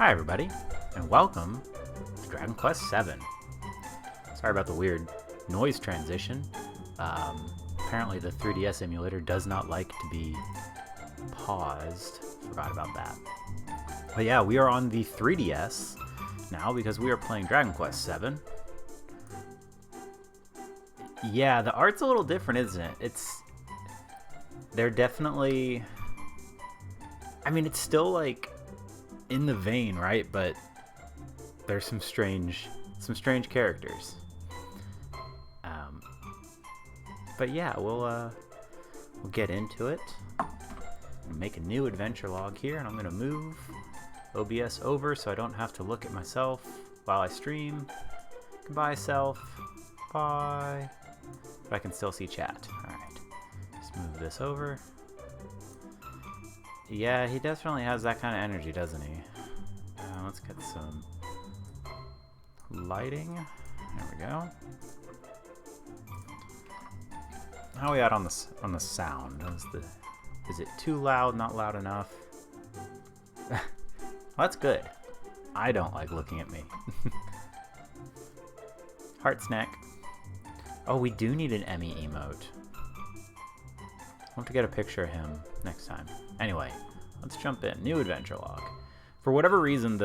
Hi everybody, and welcome to Dragon Quest VII. Sorry about the weird noise transition. Apparently the 3DS emulator does not like to be paused. Forgot about that. But yeah, we are on the 3DS now because we are playing Dragon Quest VII. Yeah, the art's a little different, isn't it? They're definitely... I mean, it's still like in the vein, right? But there's some strange characters. But yeah, we'll get into it. Make a new adventure log here, and I'm gonna move OBS over so I don't have to look at myself while I stream. Goodbye, self. Bye. But I can still see chat. All right, just move this over. Yeah, he definitely has that kind of energy, doesn't he? Let's get some lighting. There we go. How are we at on the sound? Is it too loud? Not loud enough? Well, that's good. I don't like looking at me. Heart snack. Oh, we do need an Emmy emote. I'll have to get a picture of him next time. Anyway, let's jump in. New adventure log. For whatever reason,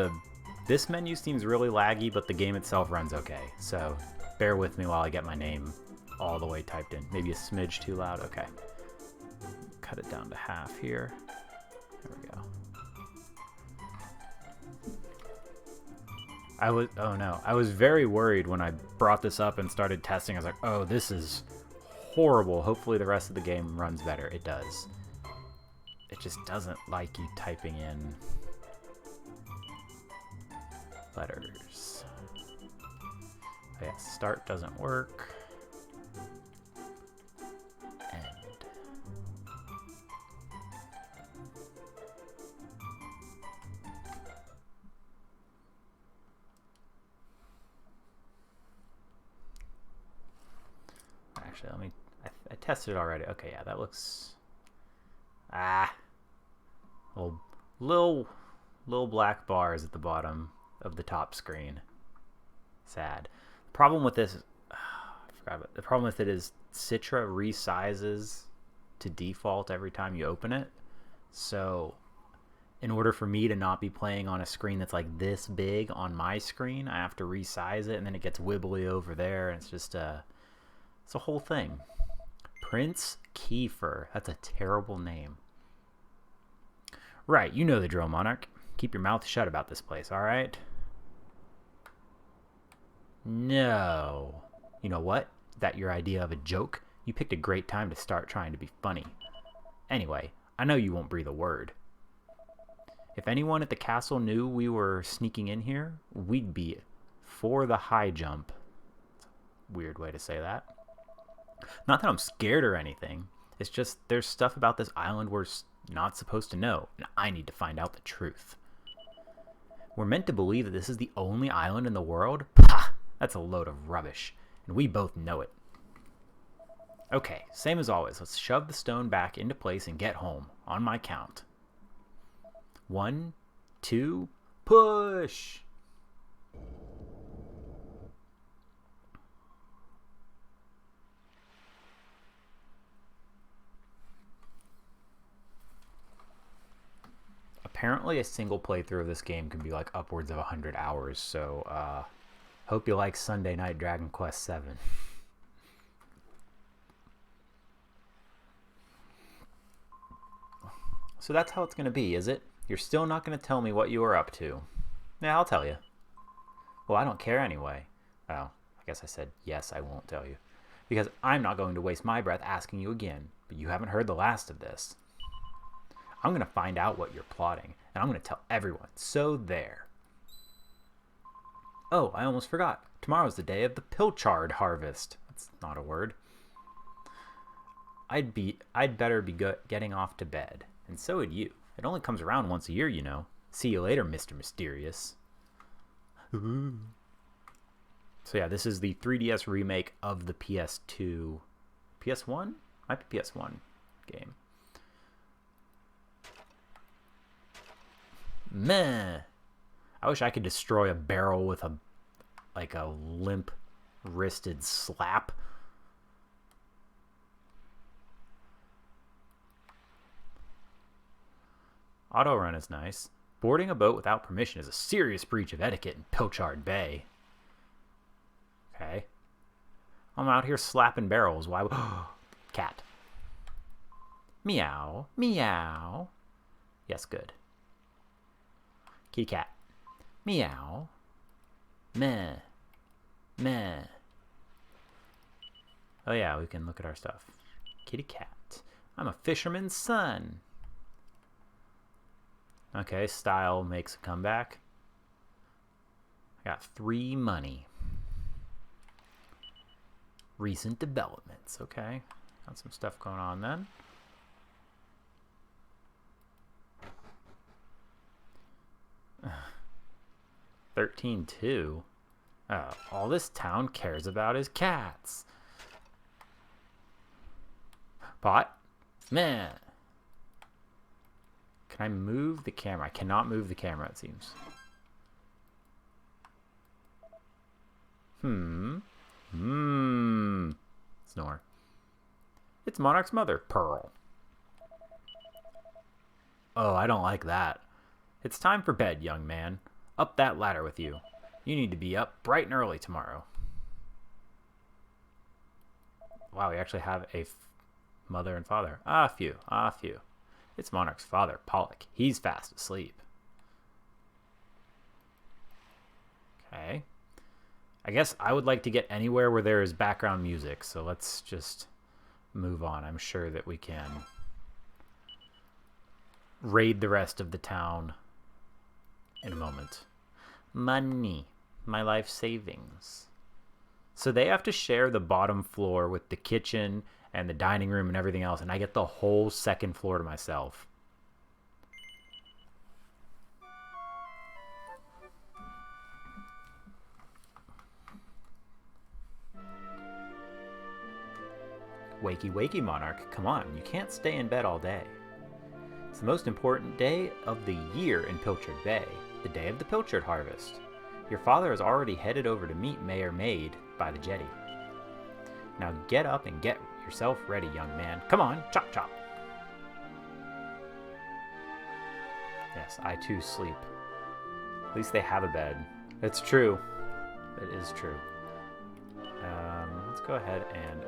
this menu seems really laggy, but the game itself runs okay. So bear with me while I get my name all the way typed in. Maybe a smidge too loud. Okay. Cut it down to half here. There we go. I was very worried when I brought this up and started testing. I was like, oh, this is horrible. Hopefully the rest of the game runs better. It does. It just doesn't like you typing in letters. Oh yeah, start doesn't work. End. Actually, I tested it already. Okay, yeah, that looks... Little black bars at the bottom of the top screen. Sad. The problem with this... I forgot about it. The problem with it is Citra resizes to default every time you open it. So, in order for me to not be playing on a screen that's like this big on my screen, I have to resize it, and then it gets wibbly over there, and it's just it's a whole thing. Prince Kiefer. That's a terrible name. Right, you know the drill, Monarch. Keep your mouth shut about this place, alright? No. You know what? Is that your idea of a joke? You picked a great time to start trying to be funny. Anyway, I know you won't breathe a word. If anyone at the castle knew we were sneaking in here, we'd be for the high jump. Weird way to say that. Not that I'm scared or anything. It's just there's stuff about this island we're not supposed to know, and I need to find out the truth. We're meant to believe that this is the only island in the world? Pah! That's a load of rubbish, and we both know it. Okay, same as always. Let's shove the stone back into place and get home, on my count. 1, 2, push! Apparently a single playthrough of this game can be like upwards of 100 hours, so hope you like Sunday Night Dragon Quest VII. So that's how it's going to be, is it? You're still not going to tell me what you were up to. Yeah, I'll tell you. Well, I don't care anyway. Oh, I guess I said yes, I won't tell you. Because I'm not going to waste my breath asking you again, but you haven't heard the last of this. I'm going to find out what you're plotting, and I'm going to tell everyone. So there. Oh, I almost forgot. Tomorrow's the day of the pilchard harvest. That's not a word. I'd better be getting off to bed. And so would you. It only comes around once a year, you know. See you later, Mr. Mysterious. Ooh. So yeah, this is the 3DS remake of the PS2... PS1? Might be PS1 game. Meh. I wish I could destroy a barrel with a limp-wristed slap. Auto run is nice. Boarding a boat without permission is a serious breach of etiquette in Pilchard Bay. Okay. I'm out here slapping barrels. Why would... Cat. Meow. Meow. Yes, good. Kitty cat. Meow. Meh. Meh. Oh yeah, we can look at our stuff. Kitty cat. I'm a fisherman's son. Okay, style makes a comeback. I got 3 money. Recent developments. Okay, got some stuff going on then. $13.2. All this town cares about is cats. Pot. Meh. Can I move the camera? I cannot move the camera, it seems. Snore. It's Monarch's mother, Pearl. Oh, I don't like that. It's time for bed, young man. Up that ladder with you. You need to be up bright and early tomorrow. Wow, we actually have a mother and father. Ah, few. It's Monarch's father, Pollock. He's fast asleep. Okay. I guess I would like to get anywhere where there is background music, so let's just move on. I'm sure that we can raid the rest of the town in a moment. Money. My life savings. So they have to share the bottom floor with the kitchen and the dining room and everything else, and I get the whole second floor to myself. Wakey, wakey, Monarch. Come on, you can't stay in bed all day. It's the most important day of the year in Pilchard Bay, the day of the Pilchard harvest. Your father is already headed over to meet Mayor Maid by the jetty. Now get up and get yourself ready, young man. Come on, chop chop. Yes, I too sleep. At least they have a bed. It's true. It is true. Let's go ahead and...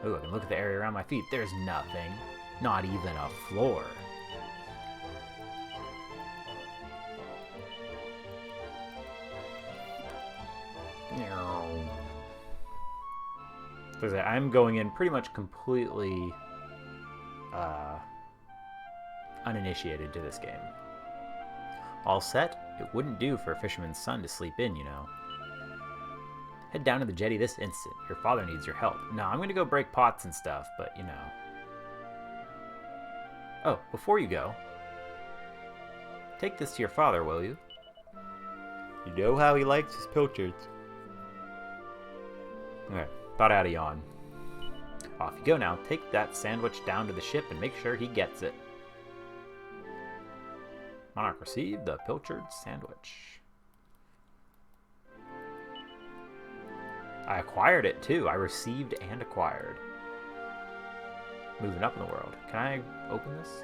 Ooh, I can look at the area around my feet. There's nothing. Not even a floor. I'm going in pretty much completely uninitiated to this game. All set? It wouldn't do for a fisherman's son to sleep in, you know. Head down to the jetty this instant. Your father needs your help. No, I'm going to go break pots and stuff, but you know. Oh, before you go, take this to your father, will you? You know how he likes his pilchards. Okay, thought I had a yawn. Off you go now. Take that sandwich down to the ship and make sure he gets it. Monarch received the pilchard sandwich. I acquired it too. I received and acquired. Moving up in the world. Can I open this?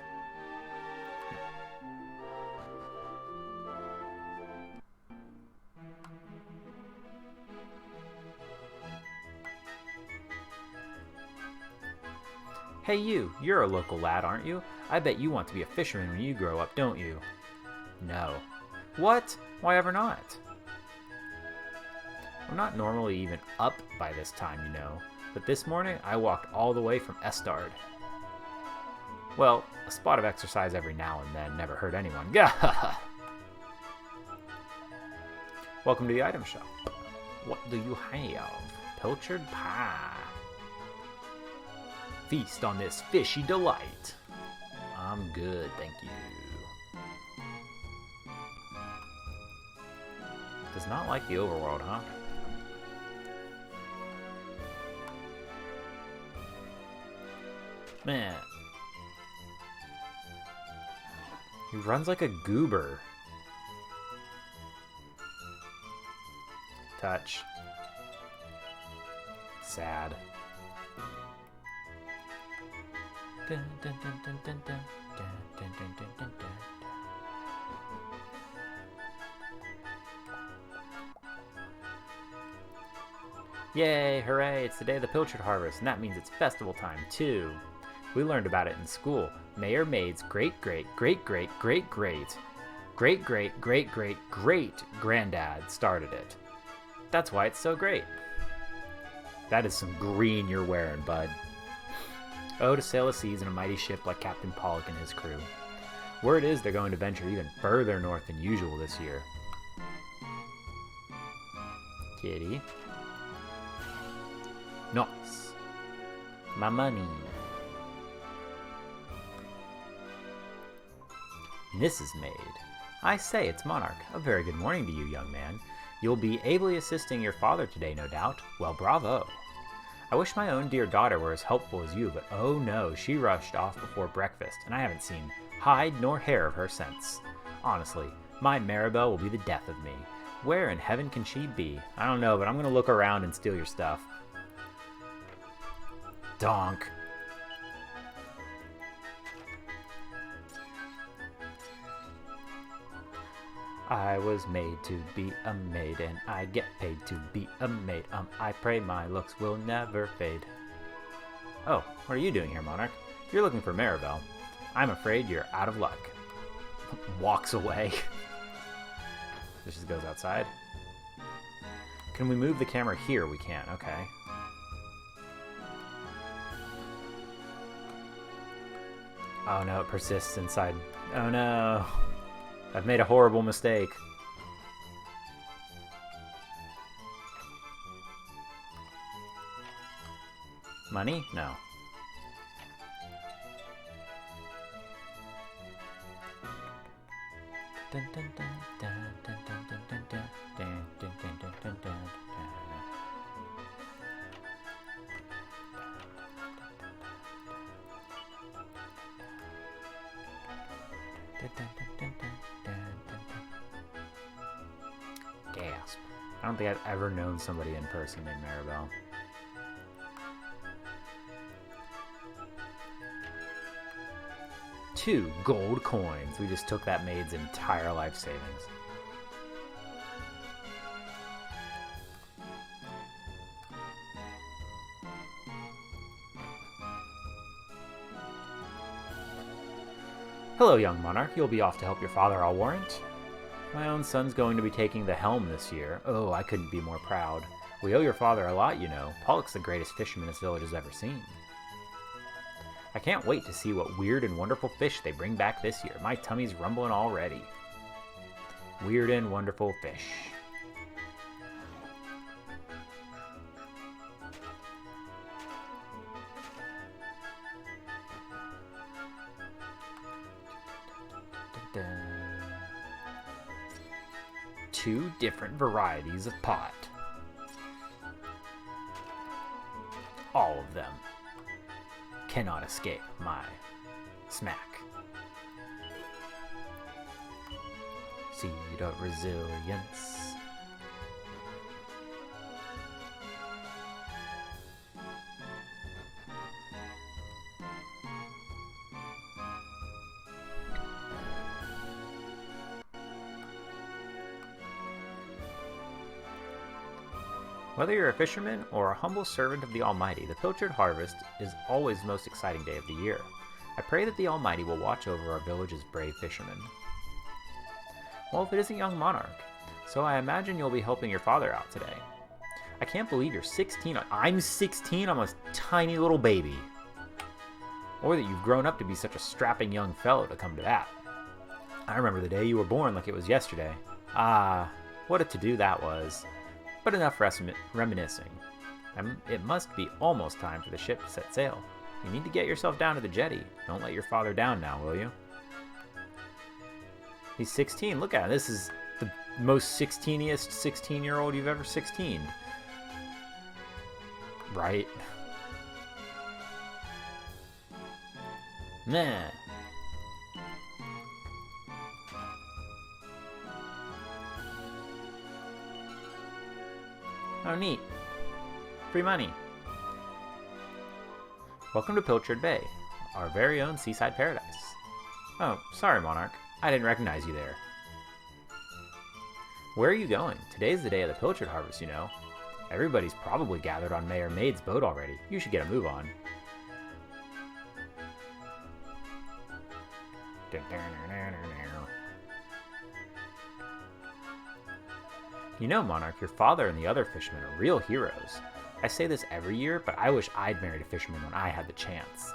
Hey you, you're a local lad, aren't you? I bet you want to be a fisherman when you grow up, don't you? No. What? Why ever not? I'm not normally even up by this time, you know, but this morning I walked all the way from Estard. Well, a spot of exercise every now and then never hurt anyone. Gahaha! Welcome to the item shop. What do you have? Pilchard pie. Feast on this fishy delight. I'm good, thank you. Does not like the overworld, huh? Man. He runs like a goober. touch. Sad. Dun, dun, dun, dun, dun, dun, dun, dun, dun, dun, dun, dun. Yay, hooray, it's the day of the pilchard harvest, and that means it's festival time, too. We learned about it in school. Mayor Maid's great-great-great-great-great-great-great-great-great-granddad started it. That's why it's so great. That is some green you're wearing, bud. Oh, to sail the seas in a mighty ship like Captain Pollock and his crew. Word is they're going to venture even further north than usual this year. Kitty. Nice. My money. Mrs. Maid. I say, it's Monarch. A very good morning to you, young man. You'll be ably assisting your father today, no doubt. Well, bravo. I wish my own dear daughter were as helpful as you, but oh no, she rushed off before breakfast, and I haven't seen hide nor hair of her since. Honestly, my Maribel will be the death of me. Where in heaven can she be? I don't know, but I'm gonna look around and steal your stuff. Donk. I was made to be a maid, and I get paid to be a maid. I pray my looks will never fade. Oh, what are you doing here, Monarch? You're looking for Maribel. I'm afraid you're out of luck. Walks away. This just goes outside. Can we move the camera here? We can, okay. Oh no, it persists inside. Oh no. I've made a horrible mistake. Money? No. Dun, dun, dun, dun, dun, dun, dun, dun, dun, dun, dun, dun, dun, dun, dun. Gasp. I don't think I've ever known somebody in person named Maribel. Two gold coins. We just took that maid's entire life savings. Hello, young monarch. You'll be off to help your father, I'll warrant. My own son's going to be taking the helm this year. Oh, I couldn't be more proud. We owe your father a lot, you know. Pollock's the greatest fisherman this village has ever seen. I can't wait to see what weird and wonderful fish they bring back this year. My tummy's rumbling already. Weird and wonderful fish. Two different varieties of pot. All of them cannot escape my smack. Seed of resilience. Whether you're a fisherman or a humble servant of the Almighty, the Pilchard Harvest is always the most exciting day of the year. I pray that the Almighty will watch over our village's brave fishermen. Well, if it isn't young Monarch, so I imagine you'll be helping your father out today. I can't believe you're 16. I'm 16? I'm a tiny little baby. Or that you've grown up to be such a strapping young fellow to come to that. I remember the day you were born like it was yesterday. Ah, what a to-do that was. But enough reminiscing. It must be almost time for the ship to set sail. You need to get yourself down to the jetty. Don't let your father down now, will you? He's 16. Look at him. This is the most 16iest 16-year-old you've ever 16'd. Right? Nah. Oh, neat. Free money. Welcome to Pilchard Bay, our very own seaside paradise. Oh, sorry, Monarch. I didn't recognize you there. Where are you going? Today's the day of the Pilchard harvest, you know. Everybody's probably gathered on Mayor Maid's boat already. You should get a move on. You know, Monarch, your father and the other fishermen are real heroes. I say this every year, but I wish I'd married a fisherman when I had the chance.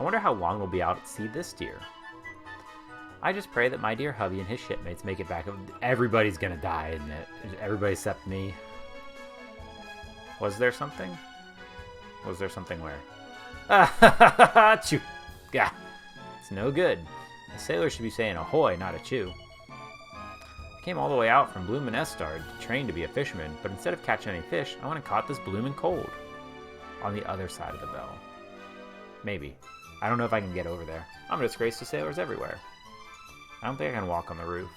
I wonder how long we'll be out at sea this year. I just pray that my dear hubby and his shipmates make it back. Everybody's gonna die, isn't it? Everybody except me. Was there something? Was there something where? Achoo! Yeah, it's no good. A sailor should be saying ahoy, not achoo. I came all the way out from Bloomin' Estard to train to be a fisherman, but instead of catching any fish, I went and caught this bloomin' cold. On the other side of the bell. Maybe. I don't know if I can get over there. I'm a disgrace to sailors everywhere. I don't think I can walk on the roof.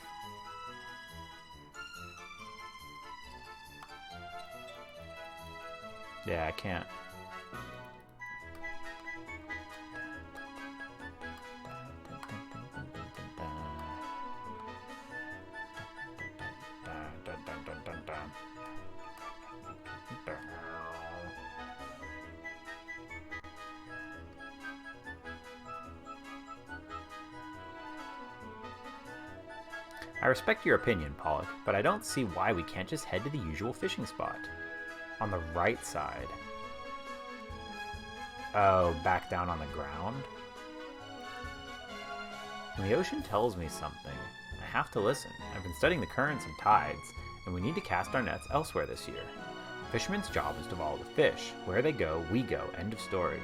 Yeah, I can't. I respect your opinion, Pollock, but I don't see why we can't just head to the usual fishing spot. On the right side. Oh, back down on the ground? And the ocean tells me something. I have to listen. I've been studying the currents and tides, and we need to cast our nets elsewhere this year. A fisherman's job is to follow the fish. Where they go, we go. End of story.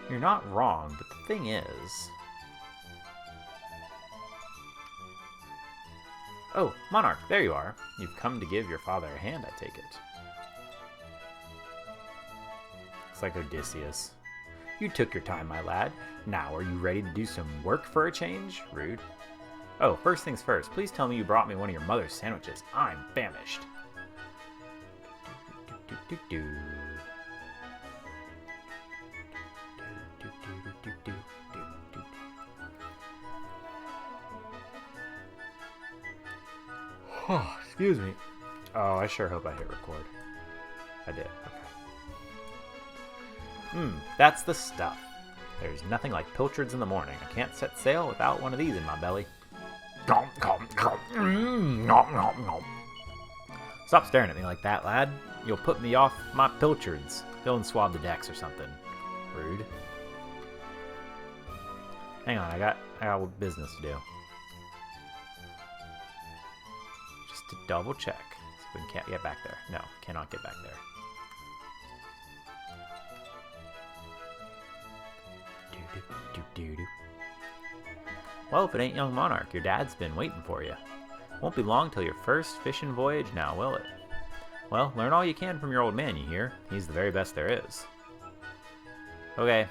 You're not wrong, but the thing is... Oh, Monarch, there you are. You've come to give your father a hand, I take it. Looks like Odysseus. You took your time, my lad. Now, are you ready to do some work for a change? Rude. Oh, first things first, please tell me you brought me one of your mother's sandwiches. I'm famished. Oh, excuse me. Oh, I sure hope I hit record. I did. Okay. That's the stuff. There's nothing like pilchards in the morning. I can't set sail without one of these in my belly. Stop staring at me like that, lad. You'll put me off my pilchards. Go and swab the decks or something. Rude. Hang on, I got business to do. To double check. So we can't get back there. No, cannot get back there. Well, if it ain't young Monarch, your dad's been waiting for you. Won't be long till your first fishing voyage now, will it? Well, learn all you can from your old man, you hear? He's the very best there is. Okay.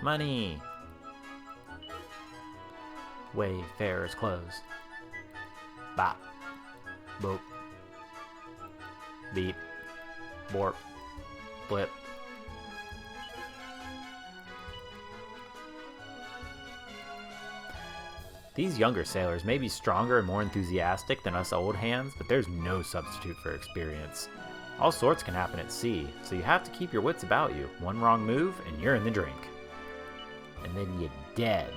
Money! Wayfarer's clothes. Bop. Boop. Beep. Borp. Blip. These younger sailors may be stronger and more enthusiastic than us old hands, but there's no substitute for experience. All sorts can happen at sea, so you have to keep your wits about you. One wrong move, and you're in the drink. And then you're dead.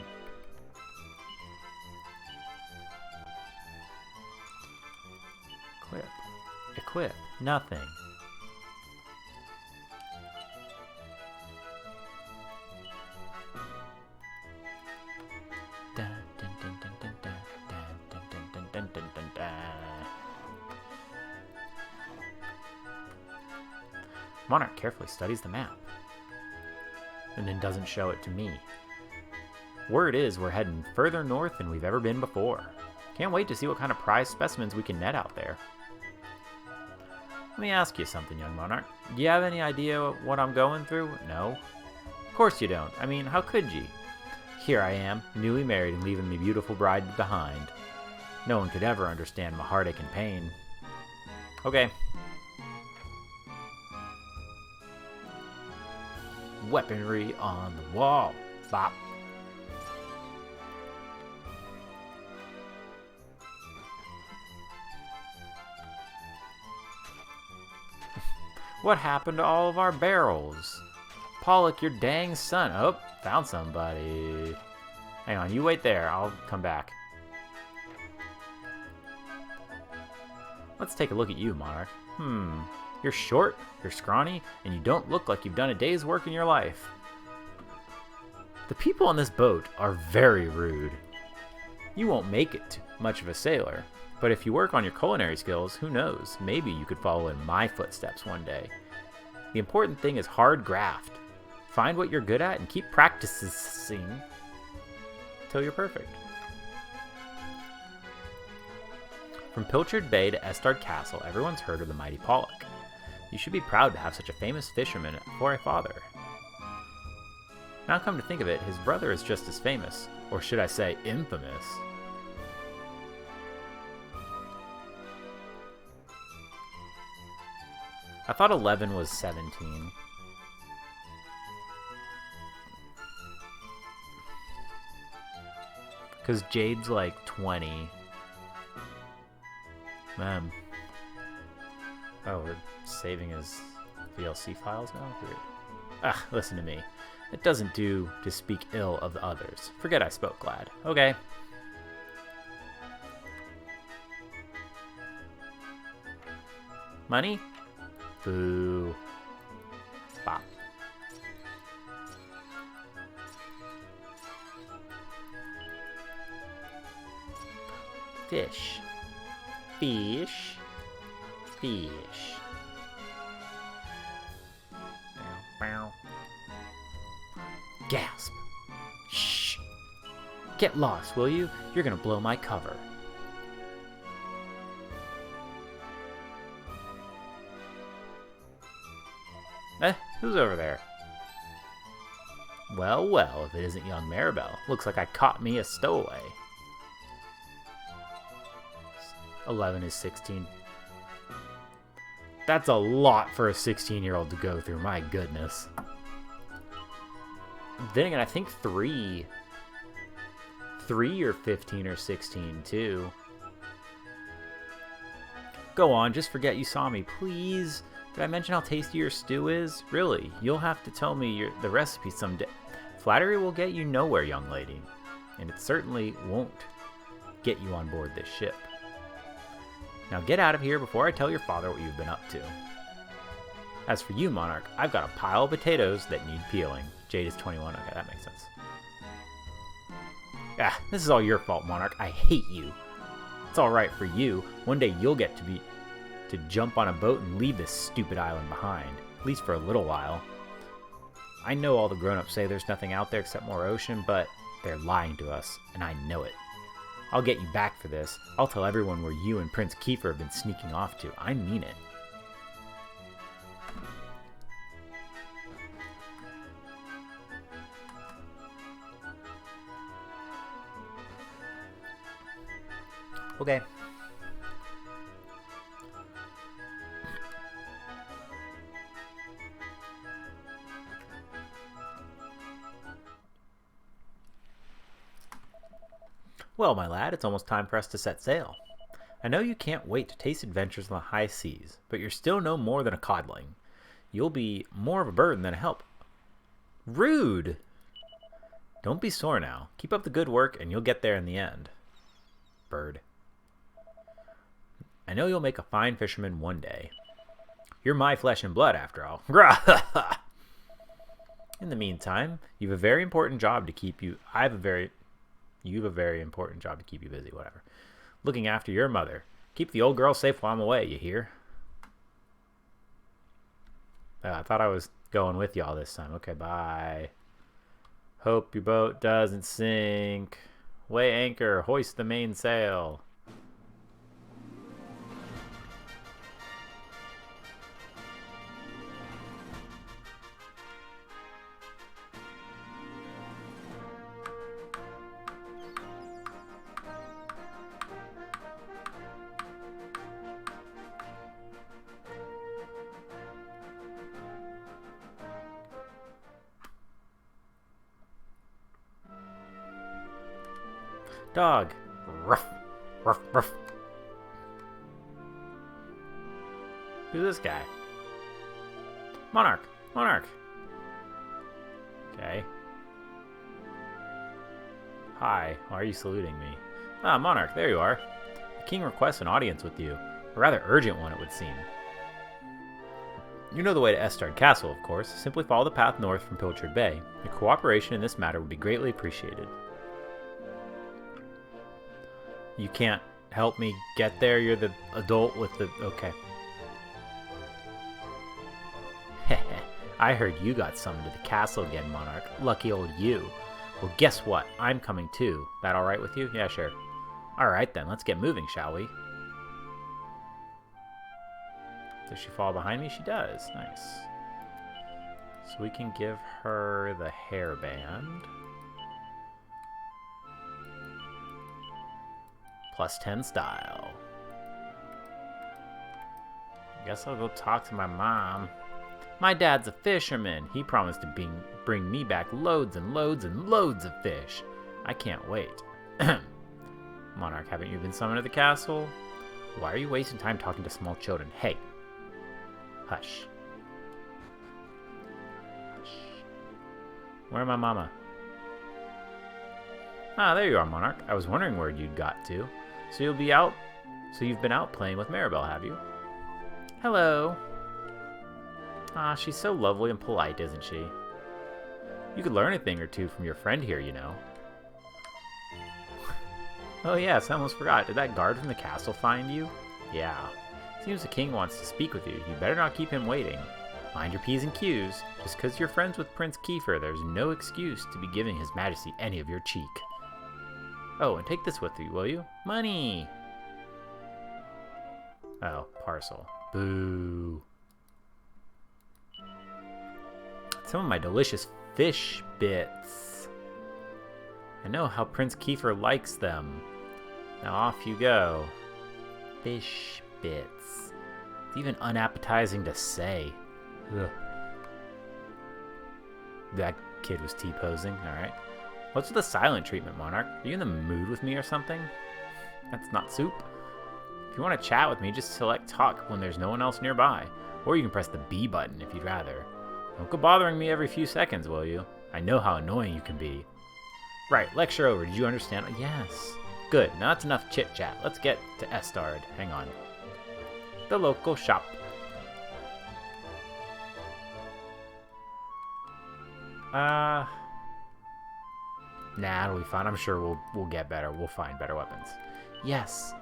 Equip. Nothing. Monarch carefully studies the map and then doesn't show it to me. Word is we're heading further north than we've ever been before. Can't wait to see what kind of prize specimens we can net out there. Let me ask you something, young Monarch. Do you have any idea what I'm going through? No? Of course you don't. I mean, how could you? Here I am, newly married and leaving me beautiful bride behind. No one could ever understand my heartache and pain. Okay. Weaponry on the wall. Bop. What happened to all of our barrels? Pollock, your dang son. Oh, found somebody. Hang on, you wait there. I'll come back. Let's take a look at you, Monarch. You're short, you're scrawny, and you don't look like you've done a day's work in your life. The people on this boat are very rude. You won't make it much of a sailor, but if you work on your culinary skills, who knows, maybe you could follow in my footsteps one day. The important thing is hard graft. Find what you're good at and keep practicing till you're perfect. From Pilchard Bay to Estard Castle, everyone's heard of the mighty Pollock. You should be proud to have such a famous fisherman for a father. Now come to think of it, his brother is just as famous, or should I say infamous. I thought 11 was 17. Because Jade's like 20. Man. Oh, we're saving his VLC files now? Weird. Ah, listen to me. It doesn't do to speak ill of the others. Forget I spoke, lad. Okay. Money? Boo. Bop. Fish. Fish. Fish. Gasp. Shh. Get lost, will you? You're gonna blow my cover. Who's over there? Well, well, if it isn't young Maribel. Looks like I caught me a stowaway. 11 is 16. That's a lot for a 16-year-old to go through, my goodness. Then again, I think 3 or 15 or 16 too. Go on, just forget you saw me, please. Did I mention how tasty your stew is? Really, you'll have to tell me the recipe someday. Flattery will get you nowhere, young lady. And it certainly won't get you on board this ship. Now get out of here before I tell your father what you've been up to. As for you, Monarch, I've got a pile of potatoes that need peeling. Jade is 21. Okay, that makes sense. Ah, this is all your fault, Monarch. I hate you. It's all right for you. One day you'll get to jump on a boat and leave this stupid island behind. At least for a little while. I know all the grown-ups say there's nothing out there except more ocean, but they're lying to us, and I know it. I'll get you back for this. I'll tell everyone where you and Prince Kiefer have been sneaking off to. I mean it. Okay. Well, my lad, it's almost time for us to set sail. I know you can't wait to taste adventures on the high seas, but you're still no more than a codling. You'll be more of a burden than a help. Rude! Don't be sore now. Keep up the good work, and you'll get there in the end. Bird. I know you'll make a fine fisherman one day. You're my flesh and blood, after all. In the meantime, you've a very important job to keep you... You have a very important job to keep you busy, whatever. Looking after your mother. Keep the old girl safe while I'm away, you hear? I thought I was going with y'all this time. Okay, bye. Hope your boat doesn't sink. Weigh anchor, hoist the mainsail. Dog. Ruff. Ruff, ruff. Who's this guy? Monarch. Monarch. Okay. Hi. Why are you saluting me? Ah, Monarch. There you are. The king requests an audience with you. A rather urgent one, it would seem. You know the way to Estard Castle, of course. Simply follow the path north from Pilchard Bay. Your cooperation in this matter would be greatly appreciated. You can't help me get there? You're the adult with the... Okay. I heard you got summoned to the castle again, Monarch. Lucky old you. Well, guess what? I'm coming too. That alright with you? Yeah, sure. Alright then, let's get moving, shall we? Does she fall behind me? She does. Nice. So we can give her the hairband. Plus 10 style. I guess I'll go talk to my mom. My dad's a fisherman. He promised to bring me back loads and loads and loads of fish. I can't wait. Monarch, haven't you been summoned to the castle? Why are you wasting time talking to small children? Hey. Hush. Hush. Where my mama? Ah, there you are, Monarch. I was wondering where you'd got to. So you've been out playing with Maribel, have you? Hello. Ah, she's so lovely and polite, isn't she? You could learn a thing or two from your friend here, you know. Oh yes, I almost forgot. Did that guard from the castle find you? Yeah. Seems the king wants to speak with you. You better not keep him waiting. Mind your P's and Q's. Just because you're friends with Prince Kiefer, there's no excuse to be giving His Majesty any of your cheek. Oh, and take this with you, will you? Money! Oh, parcel. Boo. Some of my delicious fish bits. I know how Prince Kiefer likes them. Now off you go. Fish bits. It's even unappetizing to say. Ugh. That kid was T-posing, alright. What's with the silent treatment, Monarch? Are you in the mood with me or something? That's not soup. If you want to chat with me, just select talk when there's no one else nearby. Or you can press the B button if you'd rather. Don't go bothering me every few seconds, will you? I know how annoying you can be. Right, lecture over. Did you understand? Yes. Good, now that's enough chit-chat. Let's get to Estard. Hang on. The local shop. Nah, it'll be fine. I'm sure we'll get better. We'll find better weapons. Yes.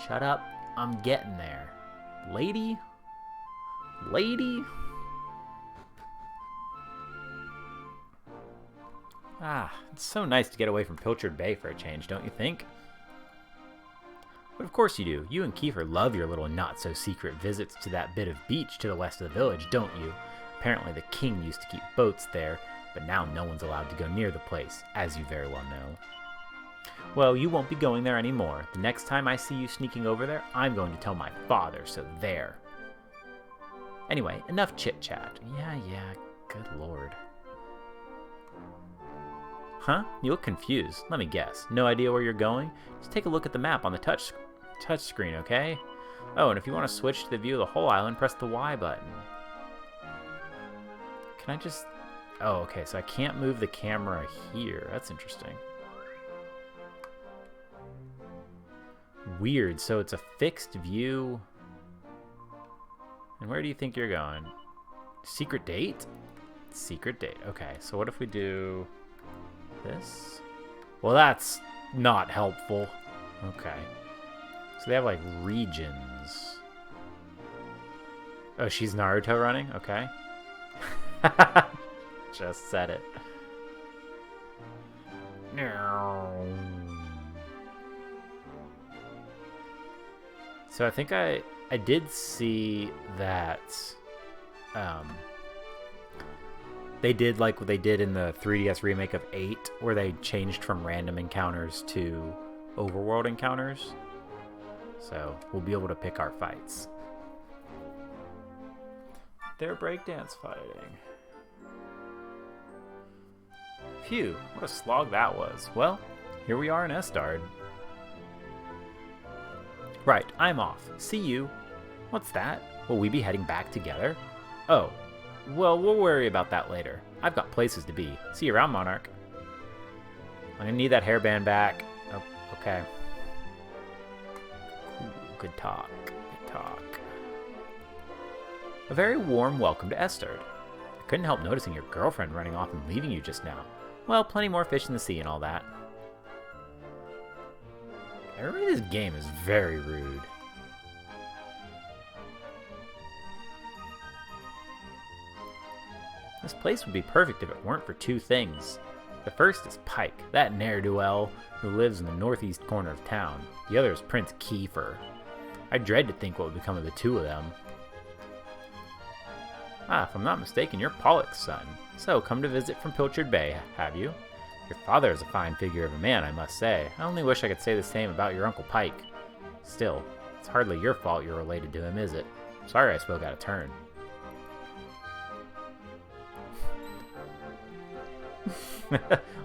Shut up. I'm getting there. Lady? Lady? Ah, it's so nice to get away from Pilchard Bay for a change, don't you think? But of course you do. You and Kiefer love your little not-so-secret visits to that bit of beach to the west of the village, don't you? Apparently the king used to keep boats there, but now no one's allowed to go near the place, as you very well know. Well, you won't be going there anymore. The next time I see you sneaking over there, I'm going to tell my father, so there. Anyway, enough chit-chat. Yeah, good lord. Huh? You look confused. Let me guess. No idea where you're going? Just take a look at the map on the touch screen, okay? Oh, and if you want to switch to the view of the whole island, press the Y button. Can I just... Oh, okay, so I can't move the camera here. That's interesting. Weird, so it's a fixed view. And where do you think you're going? Secret date? Secret date. Okay, so what if we do... this? Well, that's not helpful. Okay. So they have, like, regions. Oh, she's Naruto running? Okay. Just said it. So I think I did see that they did like what they did in the 3DS remake of 8, where they changed from random encounters to overworld encounters. So we'll be able to pick our fights. They're breakdance fighting. Phew, what a slog that was. Well, Here we are in Estard. Right, I'm off. See you. What's that? Will we be heading back together? Oh, well, we'll worry about that later. I've got places to be. See you around, Monarch. I'm gonna need that hairband back. Oh, okay. Ooh, good talk. Good talk. A very warm welcome to Estard. I couldn't help noticing your girlfriend running off and leaving you just now. Well, plenty more fish in the sea and all that. Everybody in this game is very rude. This place would be perfect if it weren't for two things. The first is Pike, that ne'er-do-well who lives in the northeast corner of town. The other is Prince Kiefer. I dread to think what would become of the two of them. Ah, if I'm not mistaken, you're Pollock's son. So, come to visit from Pilchard Bay, have you? Your father is a fine figure of a man, I must say. I only wish I could say the same about your Uncle Pike. Still, it's hardly your fault you're related to him, is it? Sorry I spoke out of turn.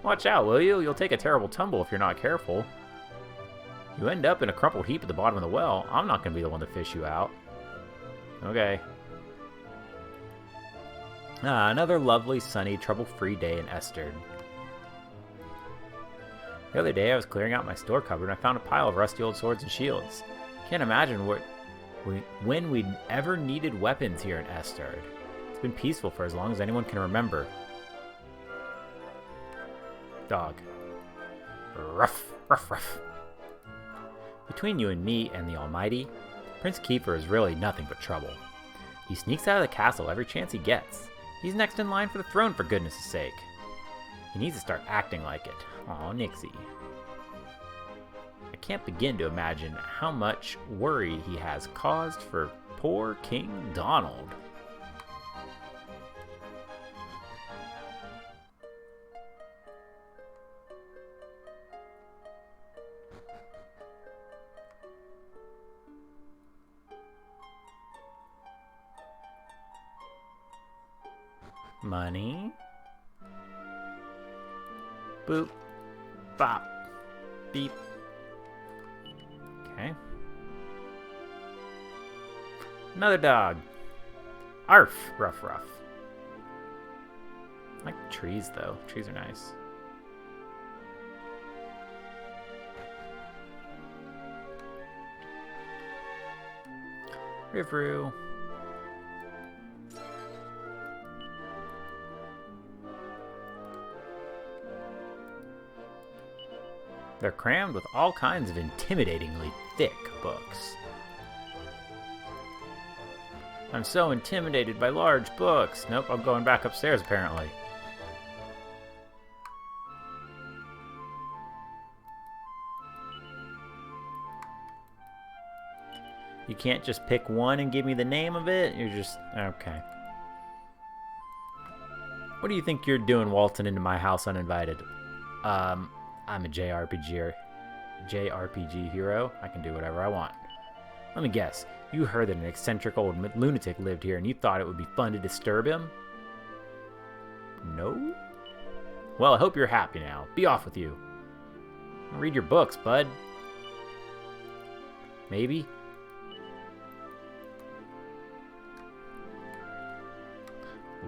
Watch out, will you? You'll take a terrible tumble if you're not careful. You end up in a crumpled heap at the bottom of the well. I'm not going to be the one to fish you out. Okay. Another lovely, sunny, trouble-free day in Estard. The other day I was clearing out my store cupboard and I found a pile of rusty old swords and shields. Can't imagine when we'd ever needed weapons here in Estard. It's been peaceful for as long as anyone can remember. Dog. Ruff, ruff, ruff. Between you and me and the Almighty, Prince Kiefer is really nothing but trouble. He sneaks out of the castle every chance he gets. He's next in line for the throne, for goodness' sake. He needs to start acting like it. Aw, Nixie. I can't begin to imagine how much worry he has caused for poor King Donald. Money. Boop. Bop. Beep. Okay. Another dog. Arf. Ruff, ruff. I like trees, though. Trees are nice. Riveroo. They're crammed with all kinds of intimidatingly thick books. I'm so intimidated by large books. Nope, I'm going back upstairs apparently. You can't just pick one and give me the name of it? You're just... okay. What do you think you're doing waltzing into my house uninvited? I'm a JRPG hero. I can do whatever I want. Let me guess. You heard that an eccentric old lunatic lived here and you thought it would be fun to disturb him? No? Well, I hope you're happy now. Be off with you. Read your books, bud. Maybe?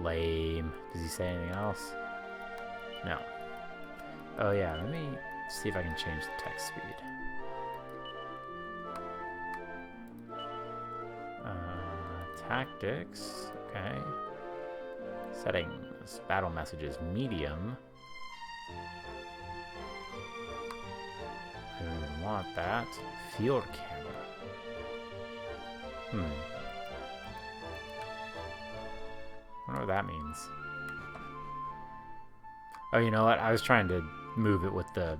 Lame. Does he say anything else? No. Oh yeah, let me see if I can change the text speed. Tactics, okay. Settings, battle messages, medium. I don't even want that. Field camera. I wonder what that means. Oh, you know what? I was trying to move it with the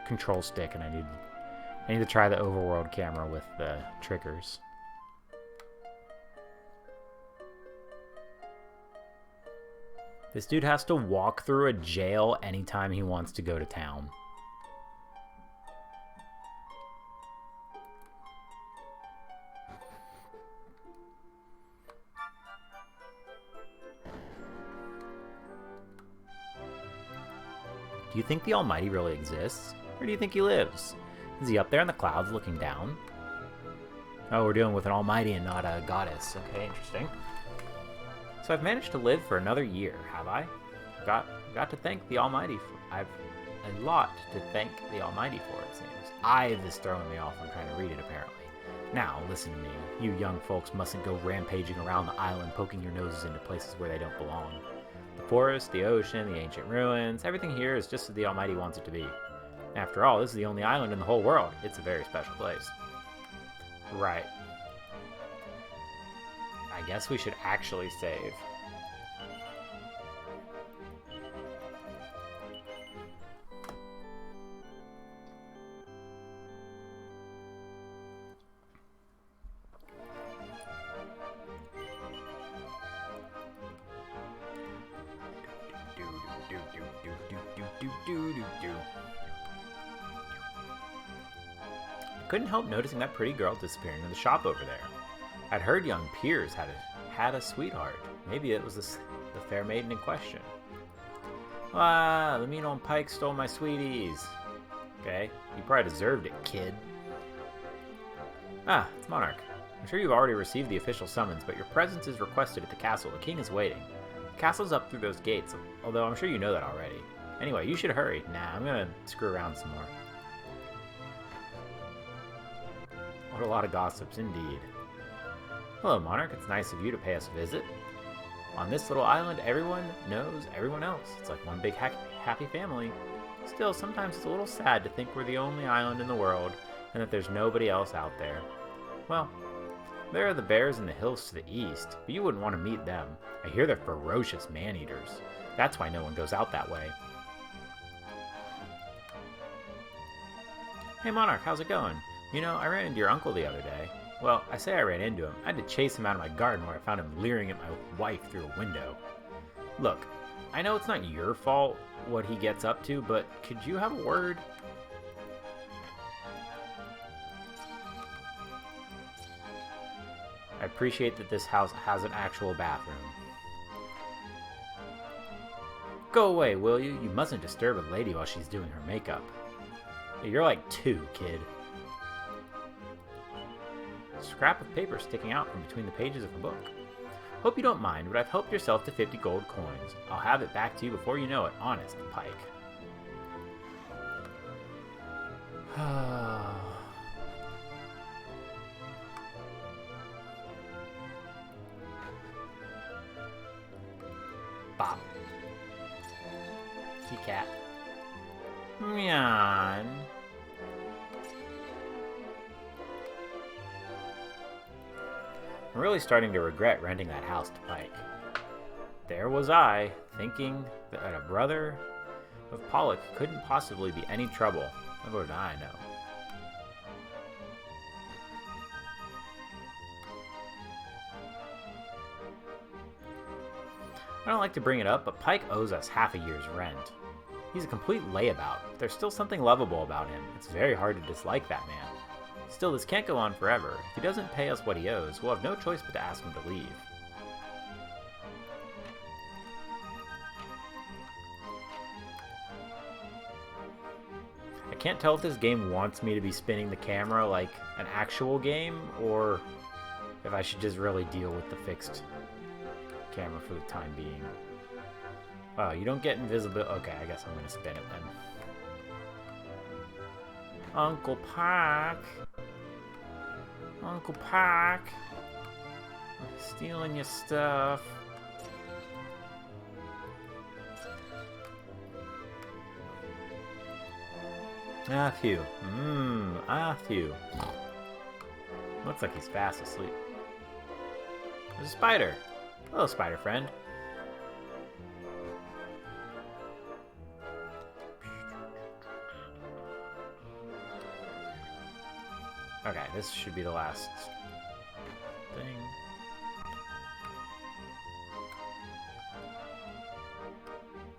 control stick, and I need to try the overworld camera with the triggers. This dude has to walk through a jail anytime he wants to go to town. Do you think the Almighty really exists? Or do you think he lives? Is he up there in the clouds looking down? Oh, we're dealing with an Almighty and not a goddess. Okay, interesting. So I've managed to live for another year, have I? Got to thank the Almighty for... I've a lot to thank the Almighty for, it seems. Ive is throwing me off when trying to read it, apparently. Now, listen to me. You young folks mustn't go rampaging around the island poking your noses into places where they don't belong. The forest, the ocean, the ancient ruins, everything here is just as the Almighty wants it to be. After all, this is the only island in the whole world. It's a very special place. Right. I guess we should actually save. I couldn't help noticing that pretty girl disappearing in the shop over there. I'd heard young Piers had a sweetheart. Maybe it was the fair maiden in question. Ah, the mean old Pike stole my sweeties. Okay, you probably deserved it, kid. Ah, it's Monarch. I'm sure you've already received the official summons, but your presence is requested at the castle. The king is waiting. The castle's up through those gates, although I'm sure you know that already. Anyway, you should hurry. Nah, I'm gonna screw around some more. What a lot of gossips, indeed. Hello, Monarch. It's nice of you to pay us a visit. On this little island, everyone knows everyone else. It's like one big happy family. Still, sometimes it's a little sad to think we're the only island in the world, and that there's nobody else out there. Well, there are the bears in the hills to the east, but you wouldn't want to meet them. I hear they're ferocious man-eaters. That's why no one goes out that way. Hey, Monarch, how's it going? You know, I ran into your uncle the other day. Well, I say I ran into him. I had to chase him out of my garden where I found him leering at my wife through a window. Look, I know it's not your fault what he gets up to, but could you have a word? I appreciate that this house has an actual bathroom. Go away, will you? You mustn't disturb a lady while she's doing her makeup. You're like 2, kid. Scrap of paper sticking out from between the pages of a book. Hope you don't mind, but I've helped yourself to 50 gold coins. I'll have it back to you before you know it, honest, Pike. Bop. Key cat. Meow. I'm really starting to regret renting that house to Pike. There was I, thinking that a brother of Pollock couldn't possibly be any trouble. Little did I know. I don't like to bring it up, but Pike owes us half a year's rent. He's a complete layabout, but there's still something lovable about him. It's very hard to dislike that man. Still, this can't go on forever. If he doesn't pay us what he owes, we'll have no choice but to ask him to leave. I can't tell if this game wants me to be spinning the camera like an actual game, or if I should just really deal with the fixed camera for the time being. Oh, you don't get invisibility. Okay, I guess I'm going to spin it then. Uncle Pike. Uncle Pike. I'm stealing your stuff. Matthew. Matthew. Looks like he's fast asleep. There's a spider. Hello, spider friend. Okay, this should be the last thing.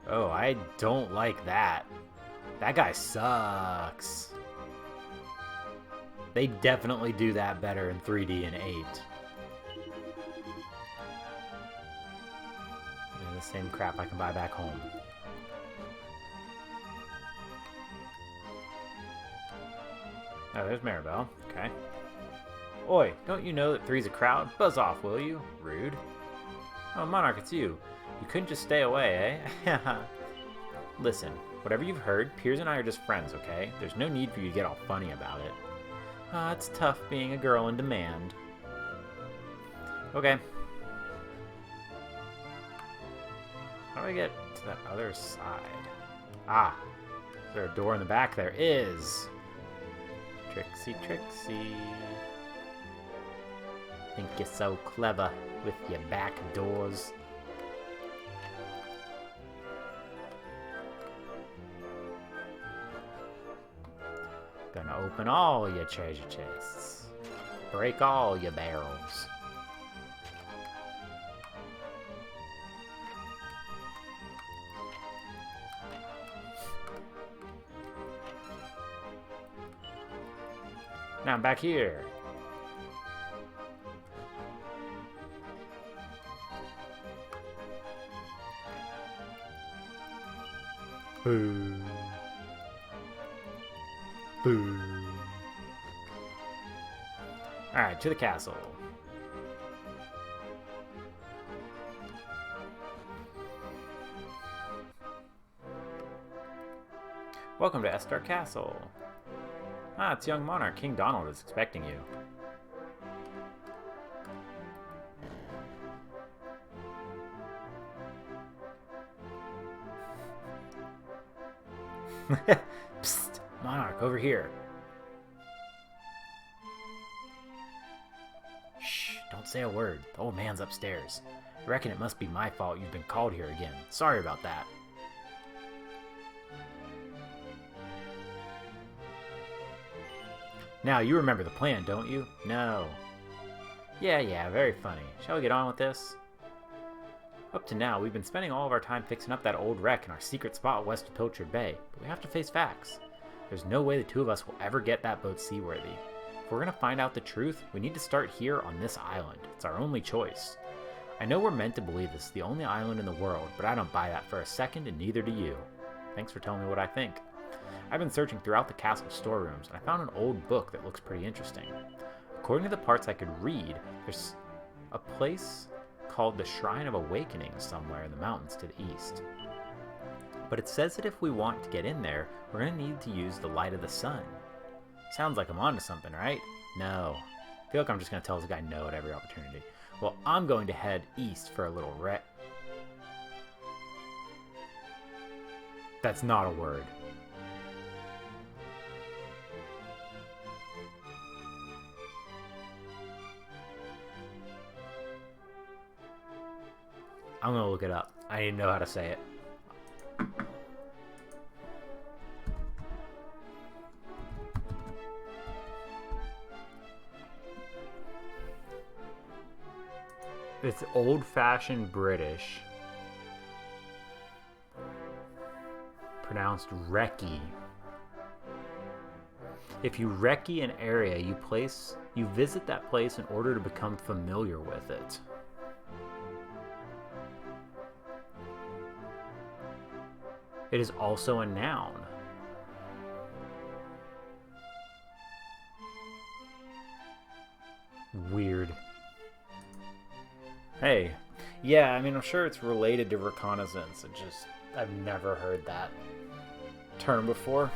Oh, I don't like that. That guy sucks. They definitely do that better in 3D and 8. And the same crap I can buy back home. Oh, there's Maribel. Okay. Oi, don't you know that three's a crowd? Buzz off, will you? Rude. Oh, Monarch, it's you. You couldn't just stay away, eh? Listen, whatever you've heard, Piers and I are just friends, okay? There's no need for you to get all funny about it. It's tough being a girl in demand. Okay. How do I get to that other side? Ah, is there a door in the back? There is. Trixie, Trixie. Think you're so clever with your back doors. Gonna open all your treasure chests. Break all your barrels. Now I'm back here. Boo. Boo. Alright, to the castle. Welcome to Estar Castle. Ah, it's young Monarch. King Donald is expecting you. Psst, Monarch, over here. Shh, don't say a word. The old man's upstairs. I reckon it must be my fault you've been called here again. Sorry about that. Now, you remember the plan, don't you? No. Yeah, very funny. Shall we get on with this? Up to now, we've been spending all of our time fixing up that old wreck in our secret spot west of Pilchard Bay, but we have to face facts. There's no way the two of us will ever get that boat seaworthy. If we're going to find out the truth, we need to start here on this island. It's our only choice. I know we're meant to believe this is the only island in the world, but I don't buy that for a second, and neither do you. Thanks for telling me what I think. I've been searching throughout the castle storerooms, and I found an old book that looks pretty interesting. According to the parts I could read, there's a place called the Shrine of Awakening somewhere in the mountains to the east. But it says that if we want to get in there, we're going to need to use the light of the sun. Sounds like I'm onto something, right? No. I feel like I'm just going to tell this guy no at every opportunity. Well, I'm going to head east for a little That's not a word. I'm gonna look it up. I didn't know how to say it. It's old-fashioned British. Pronounced recce. If you recce an area, you visit that place in order to become familiar with it. It is also a noun. Weird. Hey, yeah, I mean, I'm sure it's related to reconnaissance. I've never heard that term before.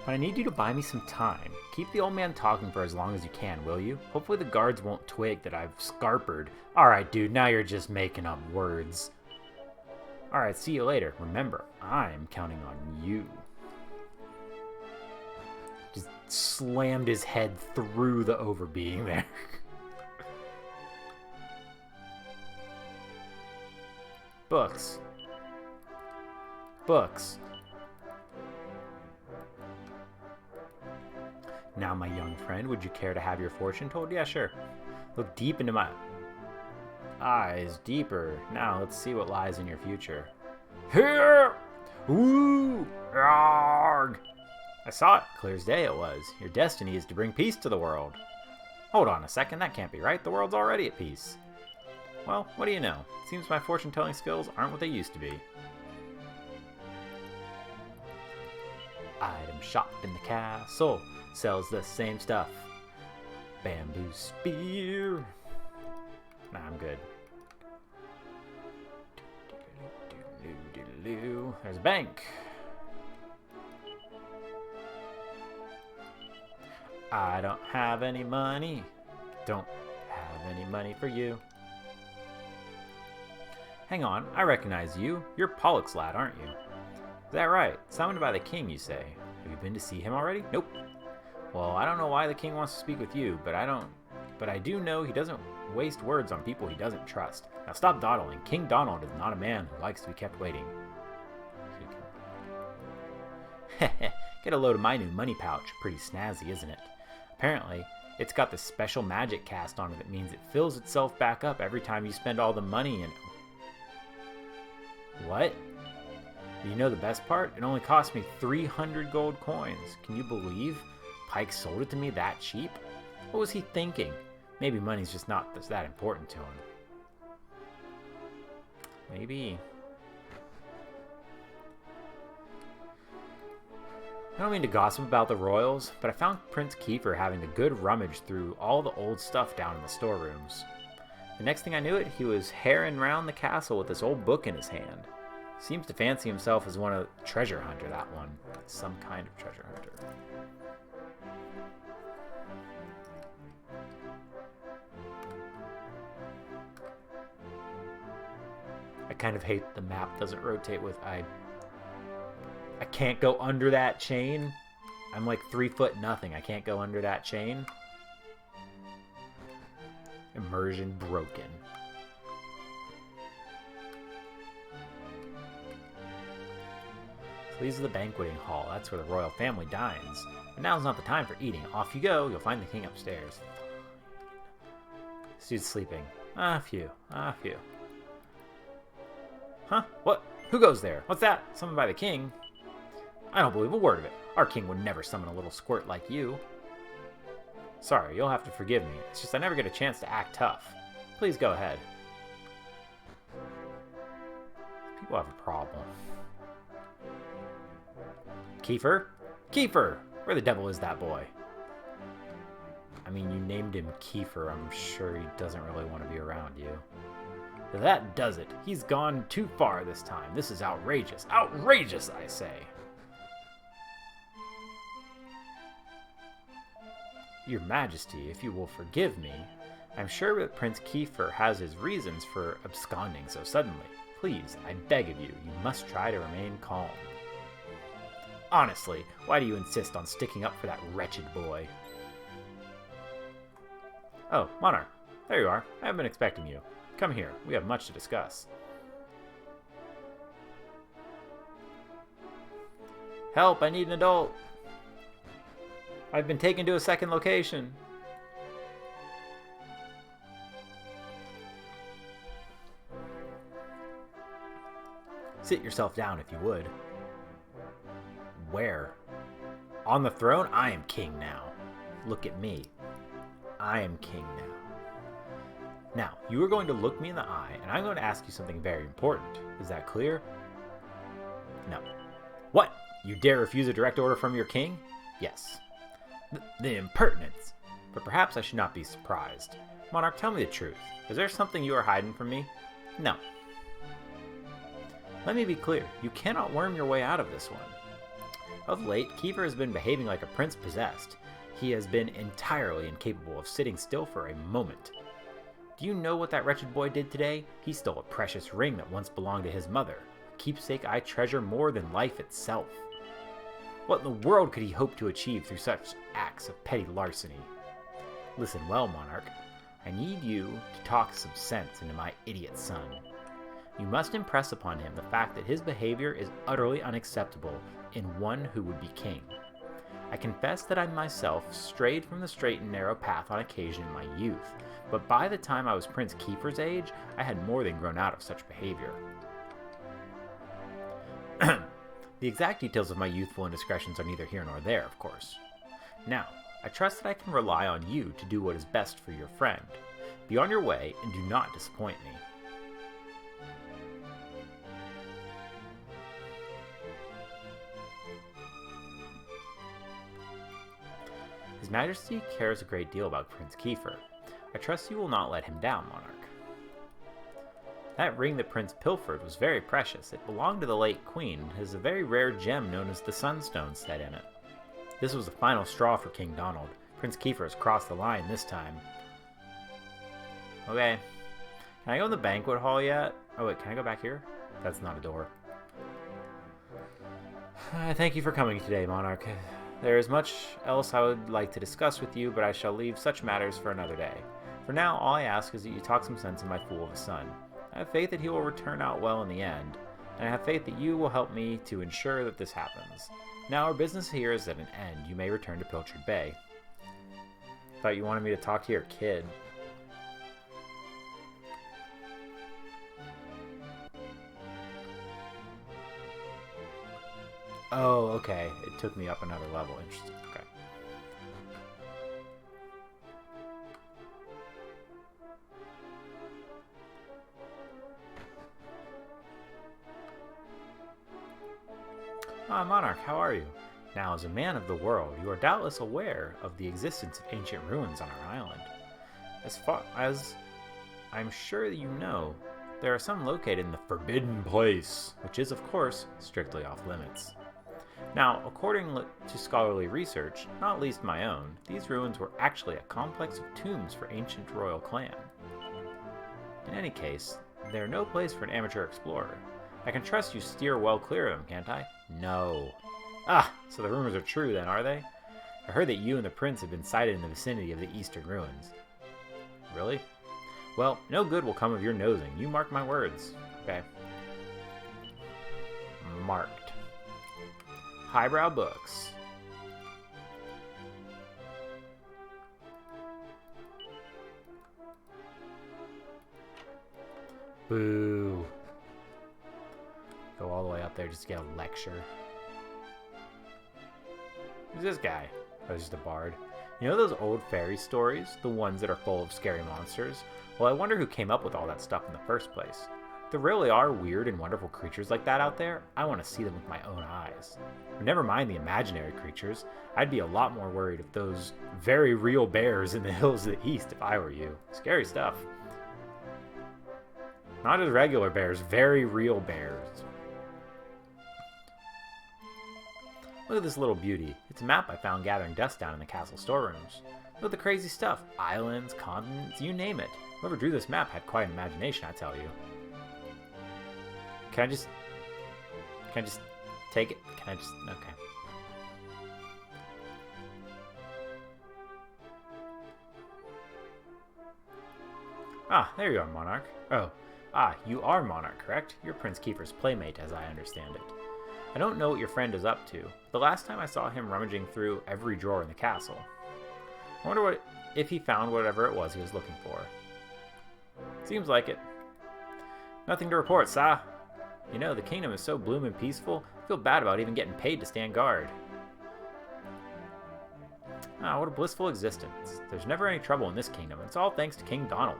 But I need you to buy me some time. Keep the old man talking for as long as you can, will you? Hopefully the guards won't twig that I've scarpered. Alright, dude, now you're just making up words. Alright, see you later. Remember, I'm counting on you. Just slammed his head through the overbeing there. Books. Books. Now, my young friend, would you care to have your fortune told? Yeah, sure. Look deep into my eyes, deeper. Now, let's see what lies in your future. Here! Ooh! Arg! I saw it. Clear as day it was. Your destiny is to bring peace to the world. Hold on a second, that can't be right. The world's already at peace. Well, what do you know? It seems my fortune-telling skills aren't what they used to be. Item shop in the castle sells the same stuff. Bamboo spear. Nah, I'm good. There's a bank. I don't have any money. Don't have any money for you. Hang on, I recognize you. You're Pollock's lad, aren't you? Is that right? Summoned by the king, you say. Have you been to see him already? Nope. Well, I don't know why the king wants to speak with you, but I do know he doesn't waste words on people he doesn't trust. Now stop dawdling. King Donald is not a man who likes to be kept waiting. Get a load of my new money pouch. Pretty snazzy, isn't it? Apparently, it's got this special magic cast on it that means it fills itself back up every time you spend all the money in it. What? Do you know the best part? It only cost me 300 gold coins. Can you believe Pike sold it to me that cheap? What was he thinking? Maybe money's just not that important to him. Maybe. I don't mean to gossip about the royals, but I found Prince Kiefer having a good rummage through all the old stuff down in the storerooms. The next thing I knew it, he was harrying around the castle with this old book in his hand. Seems to fancy himself as one of treasure hunter, that one. Some kind of treasure hunter. I kind of hate the map doesn't rotate with I can't go under that chain. I'm like 3 foot nothing. I can't go under that chain. Immersion broken. So these are the banqueting hall. That's where the royal family dines. But now's not the time for eating. Off you go. You'll find the king upstairs. This dude's sleeping. Phew. Phew. Huh? What? Who goes there? What's that? Summoned by the king? I don't believe a word of it. Our king would never summon a little squirt like you. Sorry, you'll have to forgive me. It's just I never get a chance to act tough. Please go ahead. People have a problem. Kiefer? Kiefer! Where the devil is that boy? I mean, you named him Kiefer. I'm sure he doesn't really want to be around you. That does it. He's gone too far this time. This is outrageous. Outrageous, I say. Your Majesty, if you will forgive me, I'm sure that Prince Kiefer has his reasons for absconding so suddenly. Please, I beg of you, you must try to remain calm. Honestly, why do you insist on sticking up for that wretched boy? Oh, Monarch, there you are. I haven't been expecting you. Come here, we have much to discuss. Help, I need an adult. I've been taken to a second location. Sit yourself down if you would. Where? On the throne? I am king now. Look at me. I am king now. Now, you are going to look me in the eye, and I'm going to ask you something very important. Is that clear? No. What? You dare refuse a direct order from your king? Yes. The impertinence! But perhaps I should not be surprised. Monarch, tell me the truth. Is there something you are hiding from me? No. Let me be clear. You cannot worm your way out of this one. Of late, Kiefer has been behaving like a prince possessed. He has been entirely incapable of sitting still for a moment. Do you know what that wretched boy did today? He stole a precious ring that once belonged to his mother. A keepsake I treasure more than life itself. What in the world could he hope to achieve through such acts of petty larceny? Listen well, Monarch. I need you to talk some sense into my idiot son. You must impress upon him the fact that his behavior is utterly unacceptable in one who would be king. I confess that I myself strayed from the straight and narrow path on occasion in my youth, but by the time I was Prince Kiefer's age, I had more than grown out of such behavior. The exact details of my youthful indiscretions are neither here nor there, of course. Now, I trust that I can rely on you to do what is best for your friend. Be on your way and do not disappoint me. His Majesty cares a great deal about Prince Kiefer. I trust you will not let him down, Monarch. That ring that Prince pilfered was very precious. It belonged to the late Queen. It is a very rare gem known as the Sunstone set in it. This was the final straw for King Donald. Prince Kiefer has crossed the line this time. Okay. Can I go in the banquet hall yet? Oh wait, can I go back here? That's not a door. Thank you for coming today, Monarch. There is much else I would like to discuss with you, but I shall leave such matters for another day. For now, all I ask is that you talk some sense in my fool of a son. I have faith that he will return out well in the end, and I have faith that you will help me to ensure that this happens. Now our business here is at an end. You may return to Pilchard Bay. Thought you wanted me to talk to your kid. Oh, okay. It took me up another level. Interesting. Okay. Ah, Monarch, how are you? Now, as a man of the world, you are doubtless aware of the existence of ancient ruins on our island. As far as I'm sure you know, there are some located in the Forbidden Place, which is, of course, strictly off limits. Now, according to scholarly research, not least my own, these ruins were actually a complex of tombs for ancient royal clan. In any case, they're no place for an amateur explorer. I can trust you steer well clear of them, can't I? No. Ah, so the rumors are true then, are they? I heard that you and the prince have been sighted in the vicinity of the eastern ruins. Really? Well, no good will come of your nosing. You mark my words. Okay. Marked. Highbrow books. Boo. Go all the way up there just to get a lecture. Who's this guy? Oh, he's just a bard. You know those old fairy stories? The ones that are full of scary monsters? Well, I wonder who came up with all that stuff in the first place. If there really are weird and wonderful creatures like that out there, I want to see them with my own eyes. But never mind the imaginary creatures. I'd be a lot more worried of those very real bears in the hills of the east if I were you. Scary stuff. Not just regular bears, very real bears. Look at this little beauty. It's a map I found gathering dust down in the castle storerooms. Look at the crazy stuff. Islands, continents, you name it. Whoever drew this map had quite an imagination, I tell you. Can I just take it? Can I just... Okay. Ah, there you are, Monarch. Oh, you are Monarch, correct? You're Prince Kiefer's playmate, as I understand it. I don't know what your friend is up to. The last time I saw him rummaging through every drawer in the castle. I wonder if he found whatever it was he was looking for. Seems like it. Nothing to report, sah. You know, the kingdom is so bloomin' peaceful, I feel bad about even getting paid to stand guard. Ah, what a blissful existence. There's never any trouble in this kingdom, and it's all thanks to King Donald.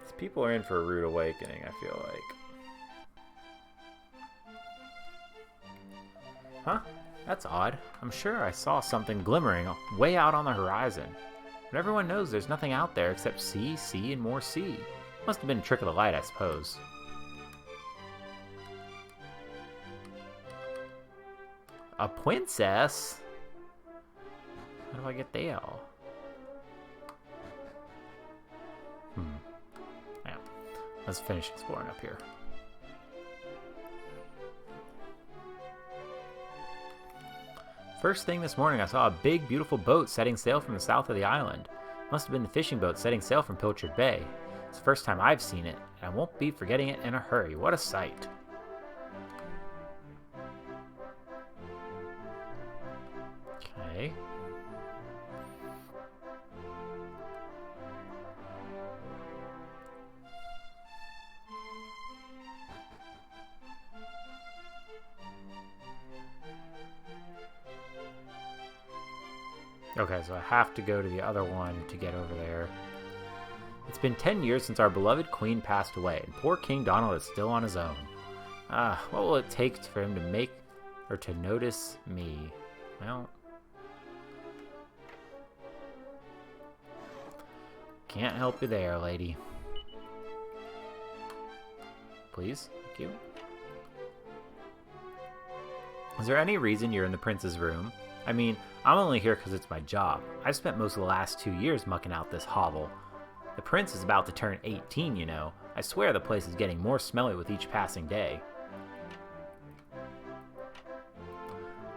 These people are in for a rude awakening, I feel like. Huh? That's odd. I'm sure I saw something glimmering way out on the horizon. But everyone knows there's nothing out there except sea, sea, and more sea. Must have been a trick of the light, I suppose. A princess? How do I get there? Yeah. Let's finish exploring up here. First thing this morning, I saw a big, beautiful boat setting sail from the south of the island. Must have been the fishing boat setting sail from Pilchard Bay. It's the first time I've seen it, and I won't be forgetting it in a hurry. What a sight. Okay. Okay, so I have to go to the other one to get over there. It's been 10 years since our beloved queen passed away, and poor King Donald is still on his own. What will it take for him to make Or to notice me. Well, can't help you there, lady. Please? Thank you. Is there any reason you're in the prince's room? I mean, I'm only here because it's my job. I've spent most of the last 2 years mucking out this hovel. The prince is about to turn 18, you know. I swear the place is getting more smelly with each passing day.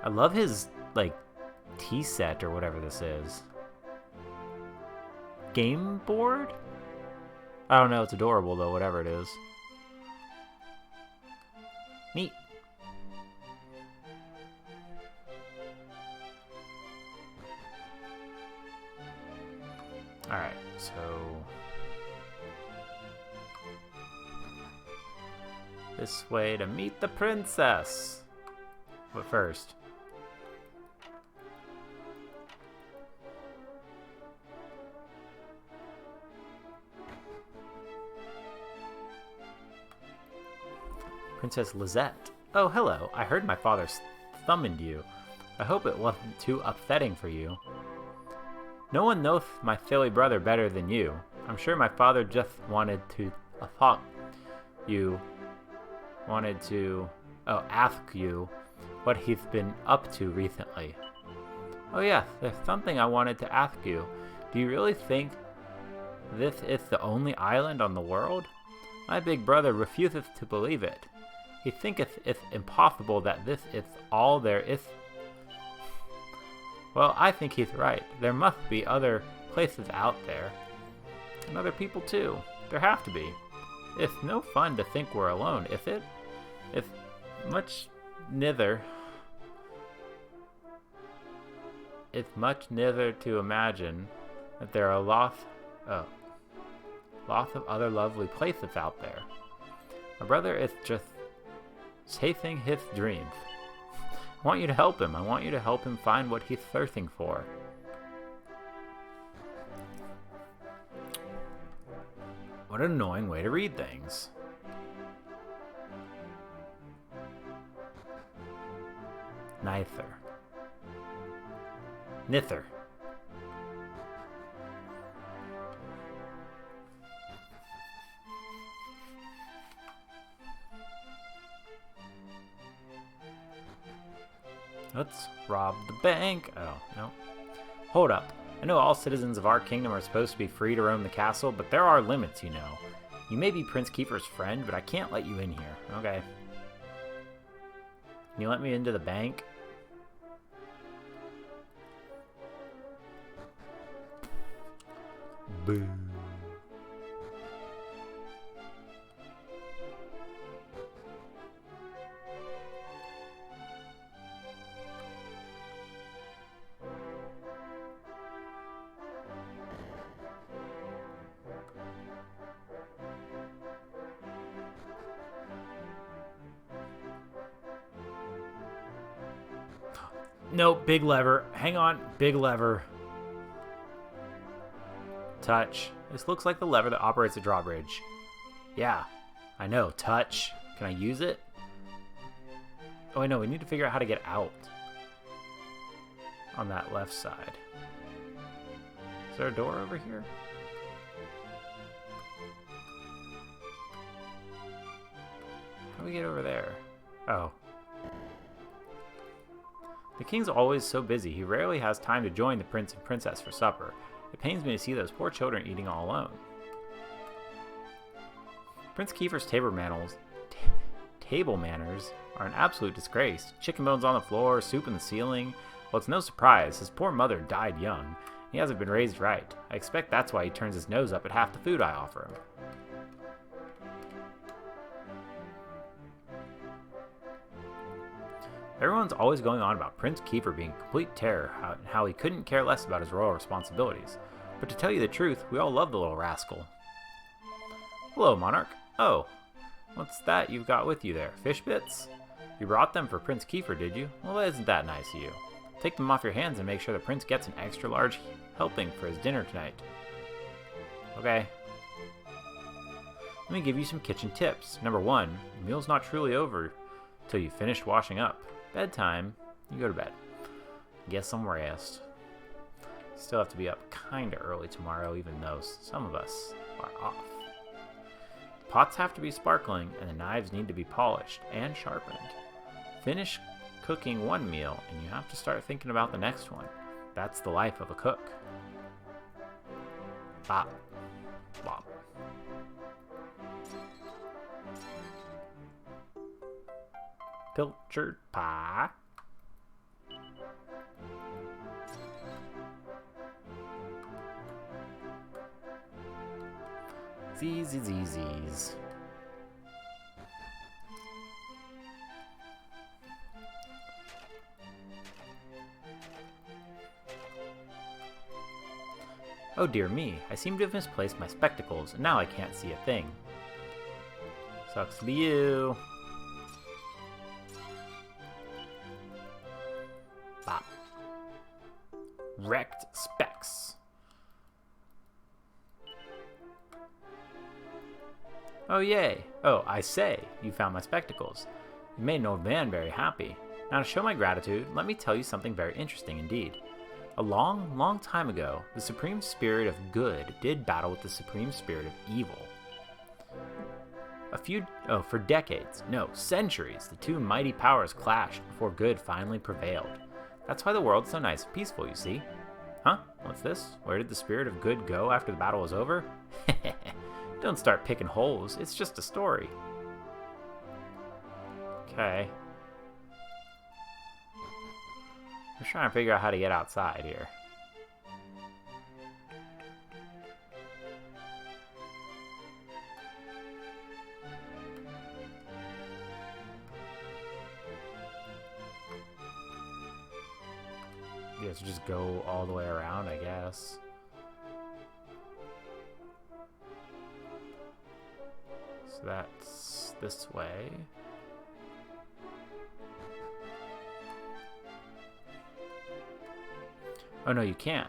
I love his, like, tea set or whatever this is. Game board? I don't know, it's adorable though, whatever it is. Neat. Alright, so... this way to meet the princess! But first... Princess Lizette. Oh, hello. I heard my father summoned you. I hope it wasn't too upsetting for you. No one knows my silly brother better than you. I'm sure my father just wanted to ask you what he's been up to recently. Oh yes, there's something I wanted to ask you. Do you really think this is the only island on the world? My big brother refuses to believe it. He thinks it's impossible that this is all there is. Well, I think he's right. There must be other places out there. And other people too. There have to be. It's no fun to think we're alone, is it? It's much nither to imagine that there are lots of other lovely places out there. My brother is just chasing his dreams. I want you to help him. I want you to help him find what he's thirsting for. What an annoying way to read things. Neither. Nither. Let's rob the bank. Oh, no. Hold up. I know all citizens of our kingdom are supposed to be free to roam the castle, but there are limits, you know. You may be Prince Kiefer's friend, but I can't let you in here. Okay. Can you let me into the bank? Boo. No, big lever. Hang on, big lever. Touch. This looks like the lever that operates the drawbridge. Yeah, I know. Touch. Can I use it? Oh, wait, no, we need to figure out how to get out. On that left side. Is there a door over here? How do we get over there? Oh. The king's always so busy, he rarely has time to join the prince and princess for supper. It pains me to see those poor children eating all alone. Prince Kiefer's table manners are an absolute disgrace. Chicken bones on the floor, soup in the ceiling. Well, it's no surprise, his poor mother died young. He hasn't been raised right. I expect that's why he turns his nose up at half the food I offer him. Everyone's always going on about Prince Kiefer being complete terror, how he couldn't care less about his royal responsibilities. But to tell you the truth, we all love the little rascal. Hello, Monarch. Oh, what's that you've got with you there? Fish bits? You brought them for Prince Kiefer, did you? Well, isn't that nice of you? Take them off your hands and make sure the prince gets an extra large helping for his dinner tonight. Okay. Let me give you some kitchen tips. Number 1, the meal's not truly over till you've finished washing up. Bedtime. You go to bed. Get some rest. Still have to be up kinda early tomorrow, even though some of us are off. Pots have to be sparkling, and the knives need to be polished and sharpened. Finish cooking one meal, and you have to start thinking about the next one. That's the life of a cook. Bop. Bop. Pilchard pie. Z's. Oh dear me, I seem to have misplaced my spectacles, and now I can't see a thing. Sucks to be you. Bop. Wrecked specs. Oh yay. Oh, I say, you found my spectacles. You made an old man very happy. Now to show my gratitude, let me tell you something very interesting indeed. A long, long time ago, the supreme spirit of good did battle with the supreme spirit of evil. For decades, no, centuries, the two mighty powers clashed before good finally prevailed. That's why the world's so nice and peaceful, you see. Huh? What's this? Where did the spirit of good go after the battle was over? Don't start picking holes, it's just a story. Okay. I'm trying to figure out how to get outside here. I guess just go all the way around, I guess. So that's this way. Oh, no, you can't.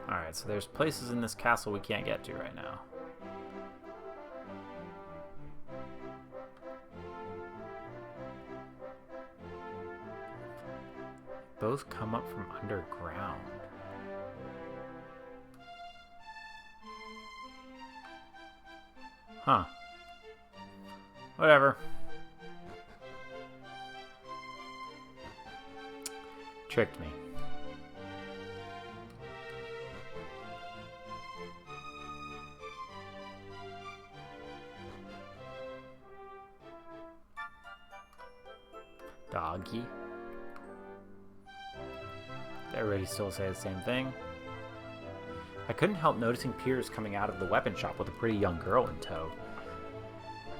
Alright, so there's places in this castle we can't get to right now. Both come up from underground. Huh. Whatever. Tricked me. Doggy. Everybody still say the same thing. I couldn't help noticing Piers coming out of the weapon shop with a pretty young girl in tow.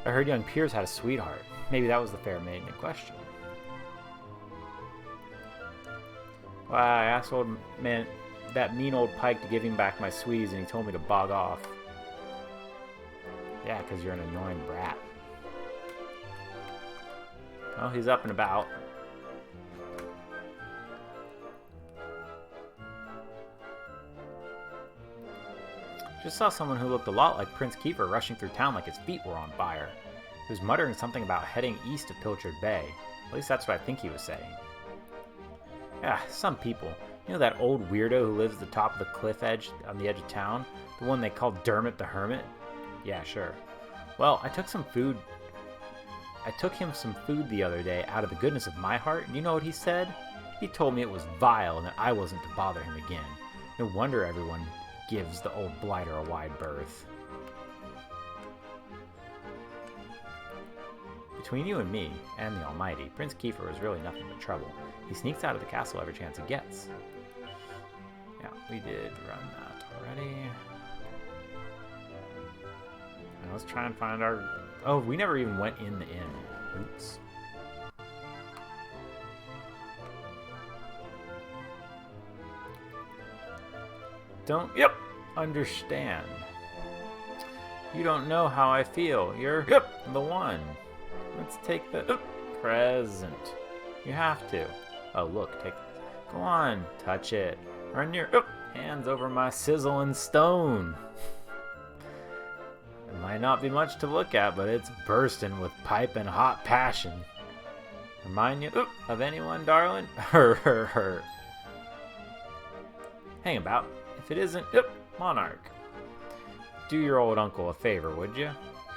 I heard young Piers had a sweetheart. Maybe that was the fair maiden in question. Well, I asked that mean old Pike to give him back my sweeties, and he told me to bog off. Yeah, because you're an annoying brat. Well, he's up and about. Just saw someone who looked a lot like Prince Kiefer rushing through town like his feet were on fire. He was muttering something about heading east of Pilchard Bay. At least that's what I think he was saying. Yeah, some people. You know that old weirdo who lives at the top of the cliff edge on the edge of town? The one they call Dermot the Hermit? Yeah, sure. Well, I took him some food the other day out of the goodness of my heart, and you know what he said? He told me it was vile and that I wasn't to bother him again. No wonder everyone gives the old blighter a wide berth. Between you and me, and the Almighty, Prince Kiefer was really nothing but trouble. He sneaks out of the castle every chance he gets. Yeah, we did run that already. Now let's try and find our... Oh, we never even went in the inn. Oops. Don't understand. You don't know how I feel. You're the one. Let's take the present. You have to. Oh, look, go on, touch it. Run your Hands over my sizzling stone. It might not be much to look at, but it's bursting with piping hot passion. Remind you of anyone, darling? Her. Hang about. If it isn't, Monarch. Do your old uncle a favor, would you?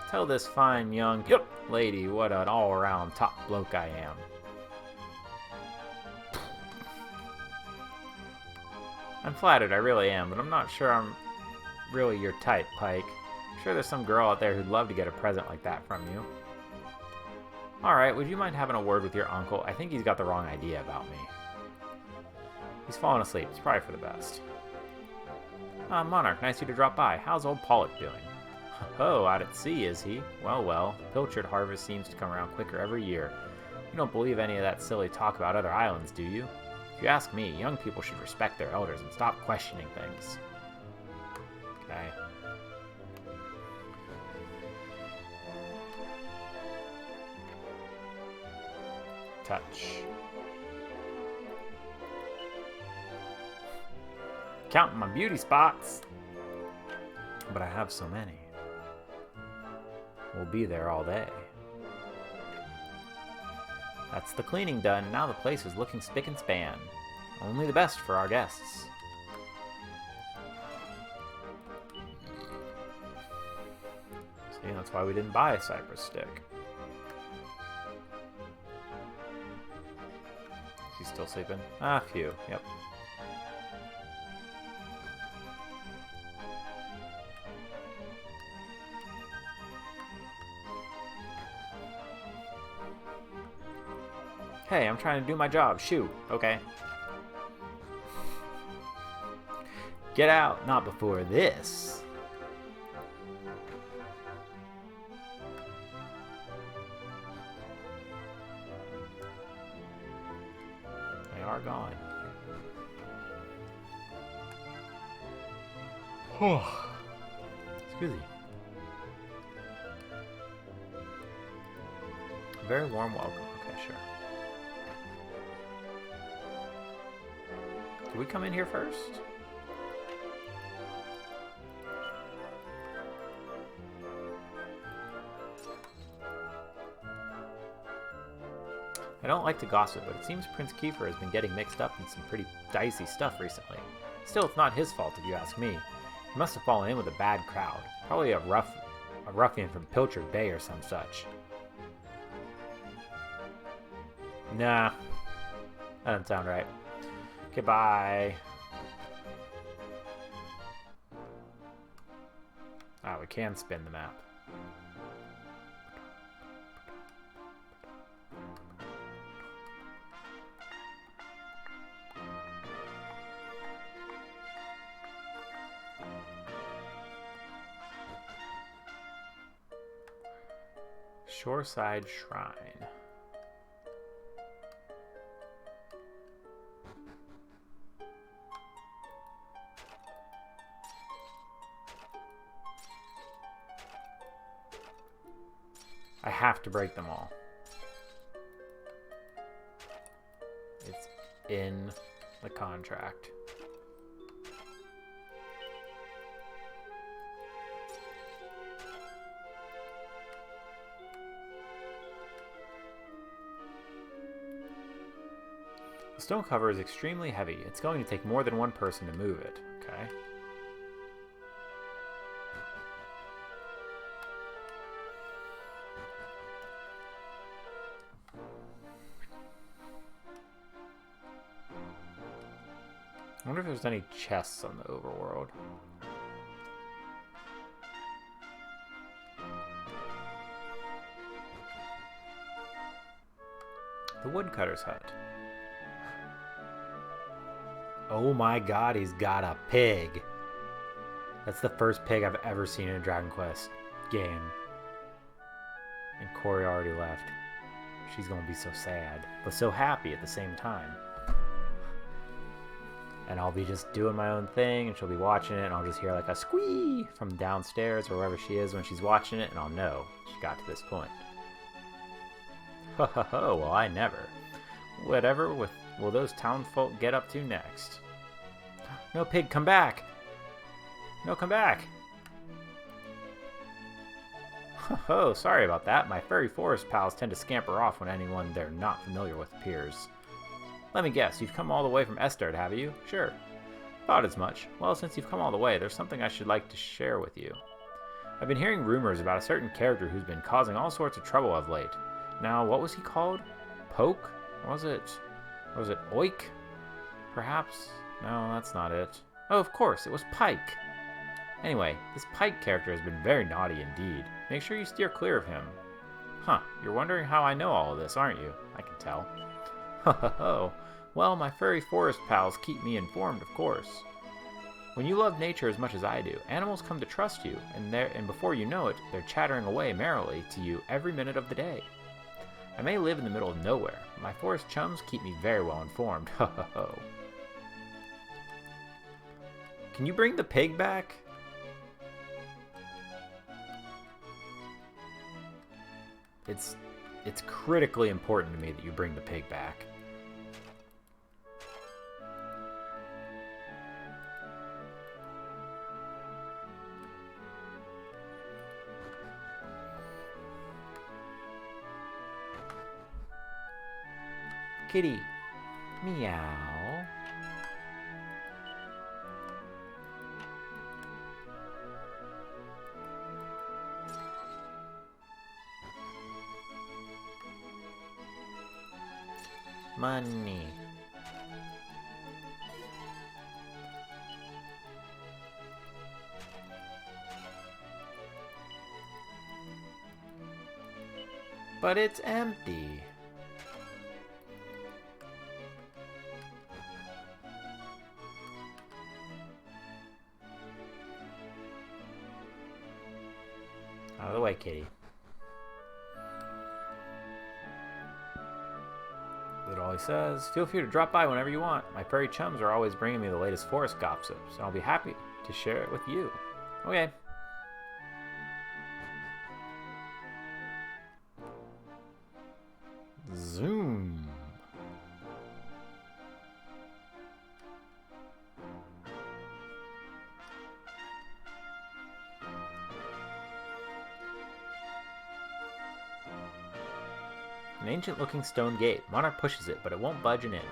Tell this fine young lady what an all-around top bloke I am. I'm flattered, I really am, but I'm not sure I'm really your type, Pike. I'm sure there's some girl out there who'd love to get a present like that from you. Alright, would you mind having a word with your uncle? I think he's got the wrong idea about me. He's fallen asleep. It's probably for the best. Monarch, nice of you to drop by. How's old Pollock doing? Oh, out at sea, is he? Well, the pilchard harvest seems to come around quicker every year. You don't believe any of that silly talk about other islands, do you? If you ask me, young people should respect their elders and stop questioning things. Okay. Touch. Counting my beauty spots. But I have so many. We'll be there all day. That's the cleaning done. Now the place is looking spick and span. Only the best for our guests. See, that's why we didn't buy a cypress stick. He's still sleeping? Ah, phew. Yep. Hey, I'm trying to do my job. Shoo. Okay. Get out. Not before this. They are gone. Excuse me. Very warm welcome. Okay, sure. Did we come in here first? I don't like to gossip, but it seems Prince Kiefer has been getting mixed up in some pretty dicey stuff recently. Still, it's not his fault if you ask me. He must have fallen in with a bad crowd. Probably a ruffian from Pilchard Bay or some such. Nah. That doesn't sound right. Goodbye. Ah, we can spin the map. Shoreside Shrine. I have to break them all. It's in the contract. The stone cover is extremely heavy. It's going to take more than one person to move it. Okay. I wonder if there's any chests on the overworld. The woodcutter's hut. Oh my god, he's got a pig. That's the first pig I've ever seen in a Dragon Quest game. And Corey already left. She's gonna be so sad, but so happy at the same time. And I'll be just doing my own thing, and she'll be watching it, and I'll just hear like a squee from downstairs or wherever she is when she's watching it, and I'll know she got to this point. Ho ho ho, well I never. Whatever will those townfolk get up to next? No, pig, come back! No, come back! Oh, sorry about that. My furry forest pals tend to scamper off when anyone they're not familiar with appears. Let me guess, you've come all the way from Estard, have you? Sure. Thought as much. Well, since you've come all the way, there's something I should like to share with you. I've been hearing rumors about a certain character who's been causing all sorts of trouble of late. Now, what was he called? Poke? Or was it Oik? Perhaps? No, that's not it. Oh, of course, it was Pike. Anyway, this Pike character has been very naughty indeed. Make sure you steer clear of him. Huh, you're wondering how I know all of this, aren't you? I can tell. Ho ho ho. Well, my furry forest pals keep me informed, of course. When you love nature as much as I do, animals come to trust you, and before you know it, they're chattering away merrily to you every minute of the day. I may live in the middle of nowhere, but my forest chums keep me very well informed. Ho ho ho. Can you bring the pig back? It's critically important to me that you bring the pig back. Kitty. Meow. Money. But it's empty. Out of the way, kitty. That all he says. Feel free to drop by whenever you want. My furry chums are always bringing me the latest forest gossip, so I'll be happy to share it with you. Okay. Zoom. An ancient-looking stone gate. Monarch pushes it, but it won't budge an inch.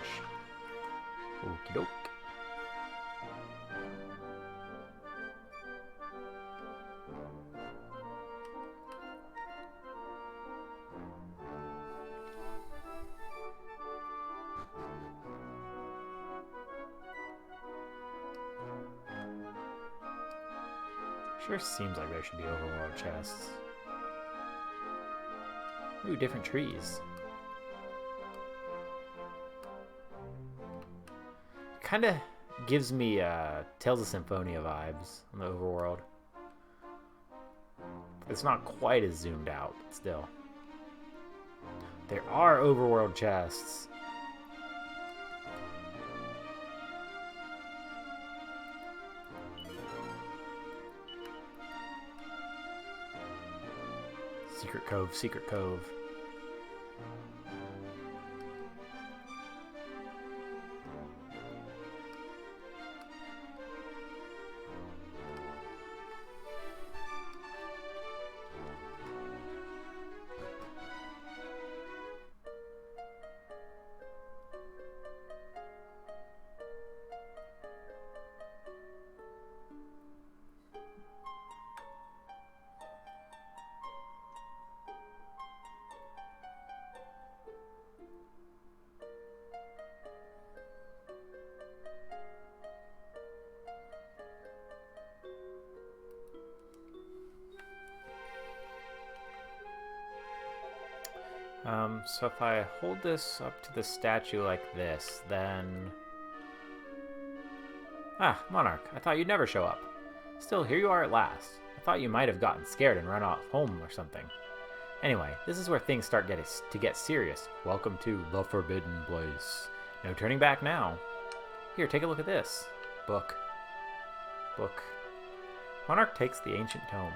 Okie doke. Sure seems like there should be overworld chests. Ooh, different trees. Kinda gives me Tales of Symphonia vibes on the overworld. It's not quite as zoomed out, but still. There are overworld chests. Secret Cove, Secret Cove. So if I hold this up to the statue like this, then... Ah, Monarch, I thought you'd never show up. Still, here you are at last. I thought you might have gotten scared and run off home or something. Anyway, this is where things start to get serious. Welcome to the Forbidden Place. No turning back now. Here, take a look at this. Book. Monarch takes the ancient tome.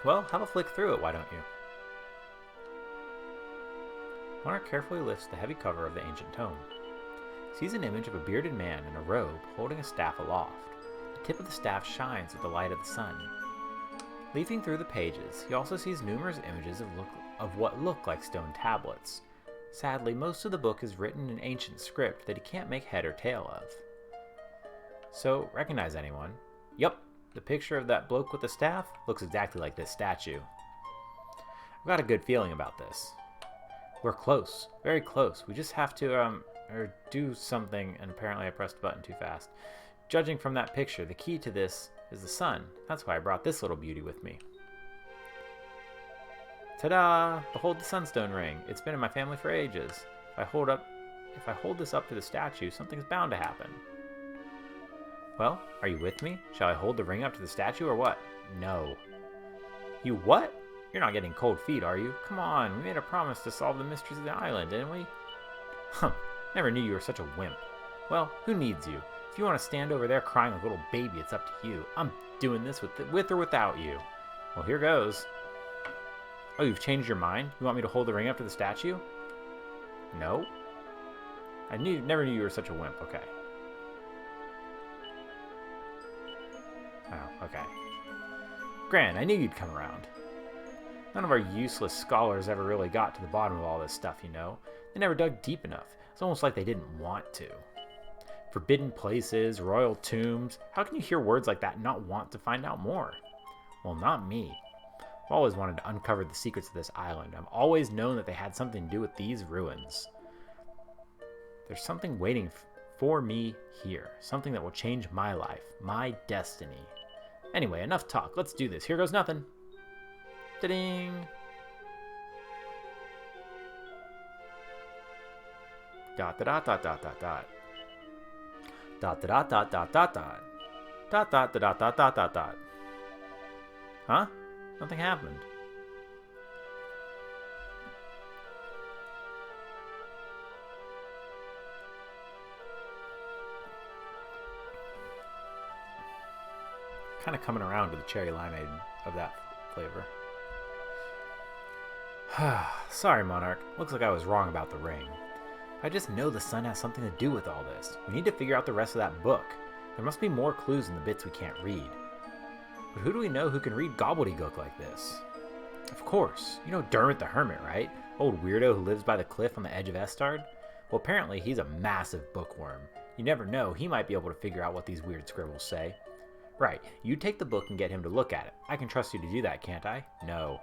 Well, have a flick through it, why don't you? Monarch carefully lifts the heavy cover of the ancient tome. sees an image of a bearded man in a robe holding a staff aloft. The tip of the staff shines with the light of the sun. Leafing through the pages, he also sees numerous images of what look like stone tablets. Sadly, most of the book is written in ancient script that he can't make head or tail of. So, recognize anyone? Yup, the picture of that bloke with the staff looks exactly like this statue. I've got a good feeling about this. We're close, very close. We just have to, do something, and apparently I pressed the button too fast. Judging from that picture, the key to this is the sun. That's why I brought this little beauty with me. Ta-da! Behold the sunstone ring. It's been in my family for ages. If I hold this up to the statue, something's bound to happen. Well, are you with me? Shall I hold the ring up to the statue or what? No. You what? You're not getting cold feet, are you? Come on, we made a promise to solve the mysteries of the island, didn't we? Huh, never knew you were such a wimp. Well, who needs you? If you want to stand over there crying like a little baby, it's up to you. I'm doing this with or without you. Well, here goes. Oh, you've changed your mind? You want me to hold the ring up to the statue? No. Never knew you were such a wimp. Okay. Oh, okay. Gran, I knew you'd come around. None of our useless scholars ever really got to the bottom of all this stuff, you know. They never dug deep enough. It's almost like they didn't want to. Forbidden places, royal tombs. How can you hear words like that and not want to find out more? Well, not me. I've always wanted to uncover the secrets of this island. I've always known that they had something to do with these ruins. There's something waiting for me here. Something that will change my life. My destiny. Anyway, enough talk. Let's do this. Here goes nothing. Da-ding! Dot dot dot dot dot dot. Dot dot dot dot dot dot. Dot dot dot dot dot dot dot. Huh? Nothing happened. Kind of coming around to the cherry limeade of that flavor. Sorry, Monarch. Looks like I was wrong about the ring. I just know the sun has something to do with all this. We need to figure out the rest of that book. There must be more clues in the bits we can't read. But who do we know who can read gobbledygook like this? Of course. You know Dermot the Hermit, right? Old weirdo who lives by the cliff on the edge of Estard? Well, apparently he's a massive bookworm. You never know, he might be able to figure out what these weird scribbles say. Right, you take the book and get him to look at it. I can trust you to do that, can't I? No.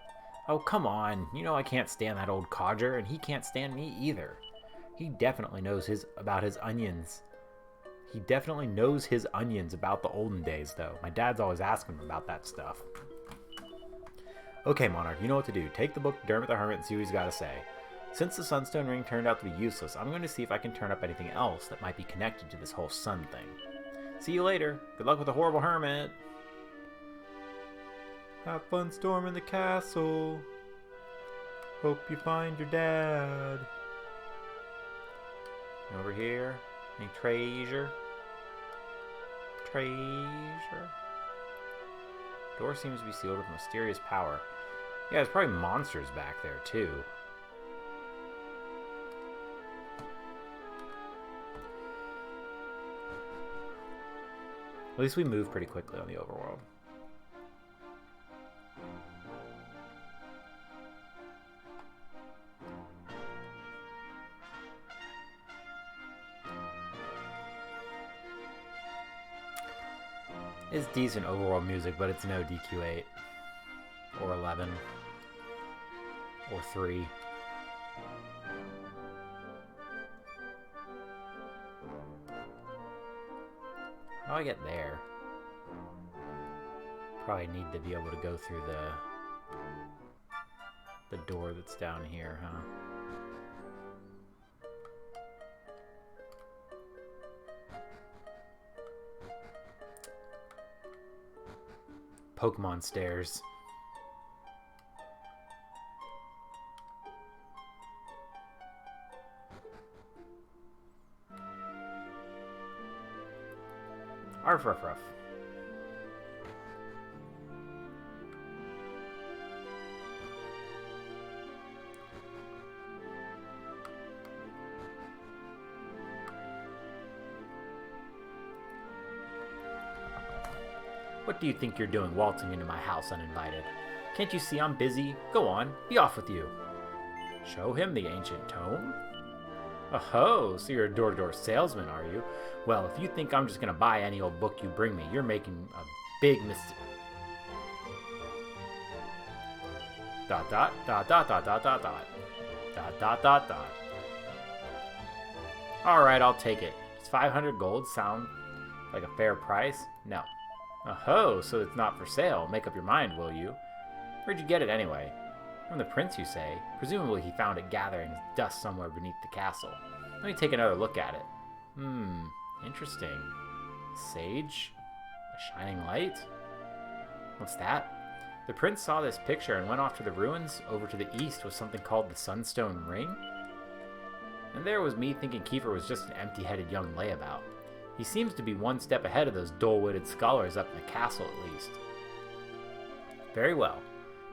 Oh, come on. You know I can't stand that old codger, and he can't stand me either. He definitely knows about his onions. He definitely knows his onions about the olden days, though. My dad's always asking him about that stuff. Okay, Monarch, you know what to do. Take the book to Dermot the Hermit and see what he's got to say. Since the Sunstone Ring turned out to be useless, I'm going to see if I can turn up anything else that might be connected to this whole sun thing. See you later. Good luck with the horrible hermit. Have fun storming the castle. Hope you find your dad. Over here, any treasure? Treasure? Door seems to be sealed with mysterious power. Yeah, there's probably monsters back there too. At least we move pretty quickly on the overworld. It's decent overworld music, but it's no DQ8 or 11 or 3. How do I get there? Probably need to be able to go through the door that's down here, huh? Pokemon stairs. Arf, ruff, ruff. What do you think you're doing waltzing into my house uninvited? Can't you see I'm busy? Go on, be off with you. Show him the ancient tome? Oh, so you're a door-to-door salesman, are you? Well, if you think I'm just gonna buy any old book you bring me, you're making a big mistake. Dot dot dot dot dot dot dot dot dot dot dot dot. Alright, I'll take it. Does 500 gold sound like a fair price? No. Oh, so it's not for sale. Make up your mind, will you? Where'd you get it anyway? From the prince, you say? Presumably he found it gathering dust somewhere beneath the castle. Let me take another look at it. Interesting. Sage? A shining light? What's that? The prince saw this picture and went off to the ruins over to the east with something called the Sunstone Ring. And there was me thinking Kiefer was just an empty-headed young layabout. He seems to be one step ahead of those dull-witted scholars up in the castle, at least. Very well.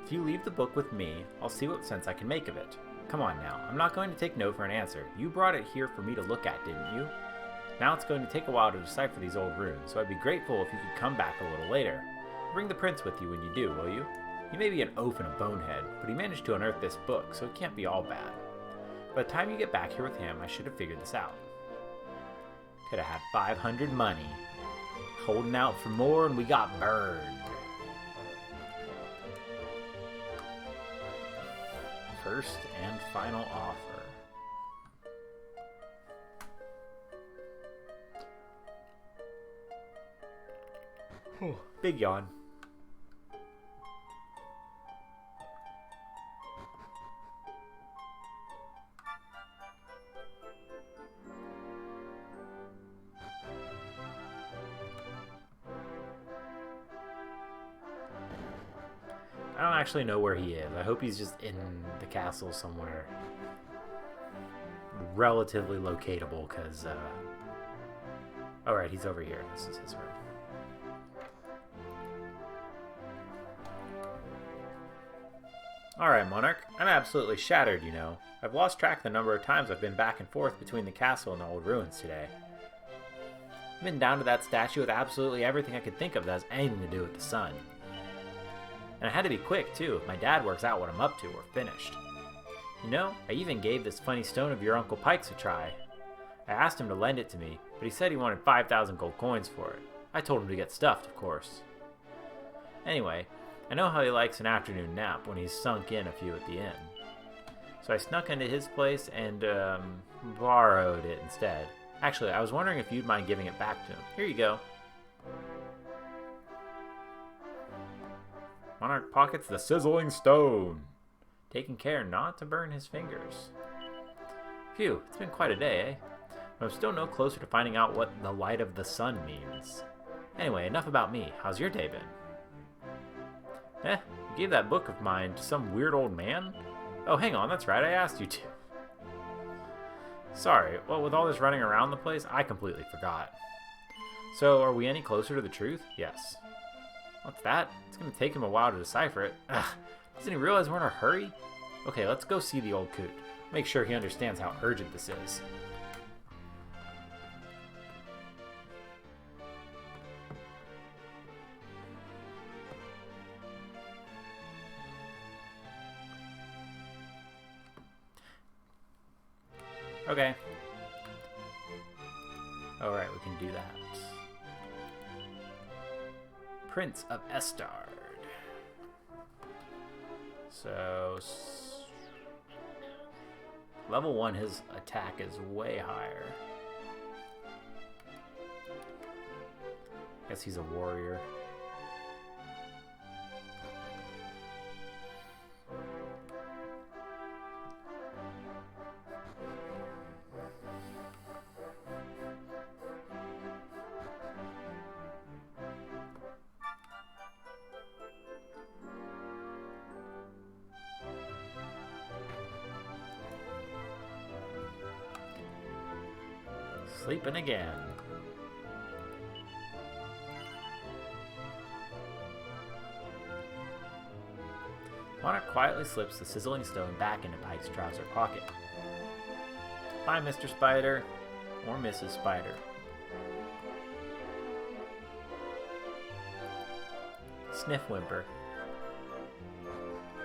If you leave the book with me, I'll see what sense I can make of it. Come on now, I'm not going to take no for an answer. You brought it here for me to look at, didn't you? Now it's going to take a while to decipher these old runes, so I'd be grateful if you could come back a little later. Bring the prince with you when you do, will you? He may be an oaf and a bonehead, but he managed to unearth this book, so it can't be all bad. By the time you get back here with him, I should have figured this out. Could have had 500 money. Holding out for more and we got burned. First and final offer. Big yawn. I don't actually know where he is. I hope he's just in the castle somewhere relatively locatable, because, alright, he's over here. This is his room. Alright, Monarch. I'm absolutely shattered, you know. I've lost track of the number of times I've been back and forth between the castle and the old ruins today. I've been down to that statue with absolutely everything I could think of that has anything to do with the sun. And I had to be quick, too. If my dad works out what I'm up to, we're finished. You know, I even gave this funny stone of your Uncle Pike's a try. I asked him to lend it to me, but he said he wanted 5,000 gold coins for it. I told him to get stuffed, of course. Anyway, I know how he likes an afternoon nap when he's sunk in a few at the inn. So I snuck into his place and, borrowed it instead. Actually, I was wondering if you'd mind giving it back to him. Here you go. Monarch pockets the sizzling stone, taking care not to burn his fingers. Phew, it's been quite a day, eh? But I'm still no closer to finding out what the light of the sun means. Anyway, enough about me. How's your day been? You gave that book of mine to some weird old man? Oh, hang on, that's right, I asked you to. Sorry, well, with all this running around the place, I completely forgot. So, are we any closer to the truth? Yes. What's that? It's gonna take him a while to decipher it. Ugh, doesn't he realize we're in a hurry? Okay, let's go see the old coot. Make sure he understands how urgent this is. Okay. Alright, we can do that. Prince of Estard. So, level 1, his attack is way higher. Guess he's a warrior. Sleeping again. Monarch quietly slips the sizzling stone back into Pike's trouser pocket. Bye, Mr. Spider. Or Mrs. Spider. Sniff whimper.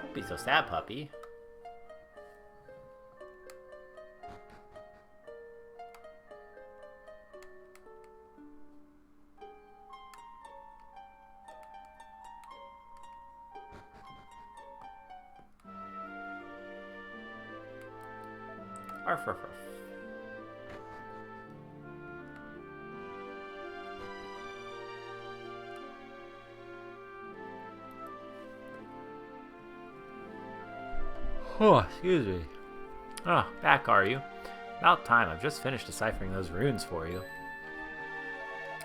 Don't be so sad, puppy. Arf, arf, arf. Oh, excuse me. Oh, back are you? About time. I've just finished deciphering those runes for you.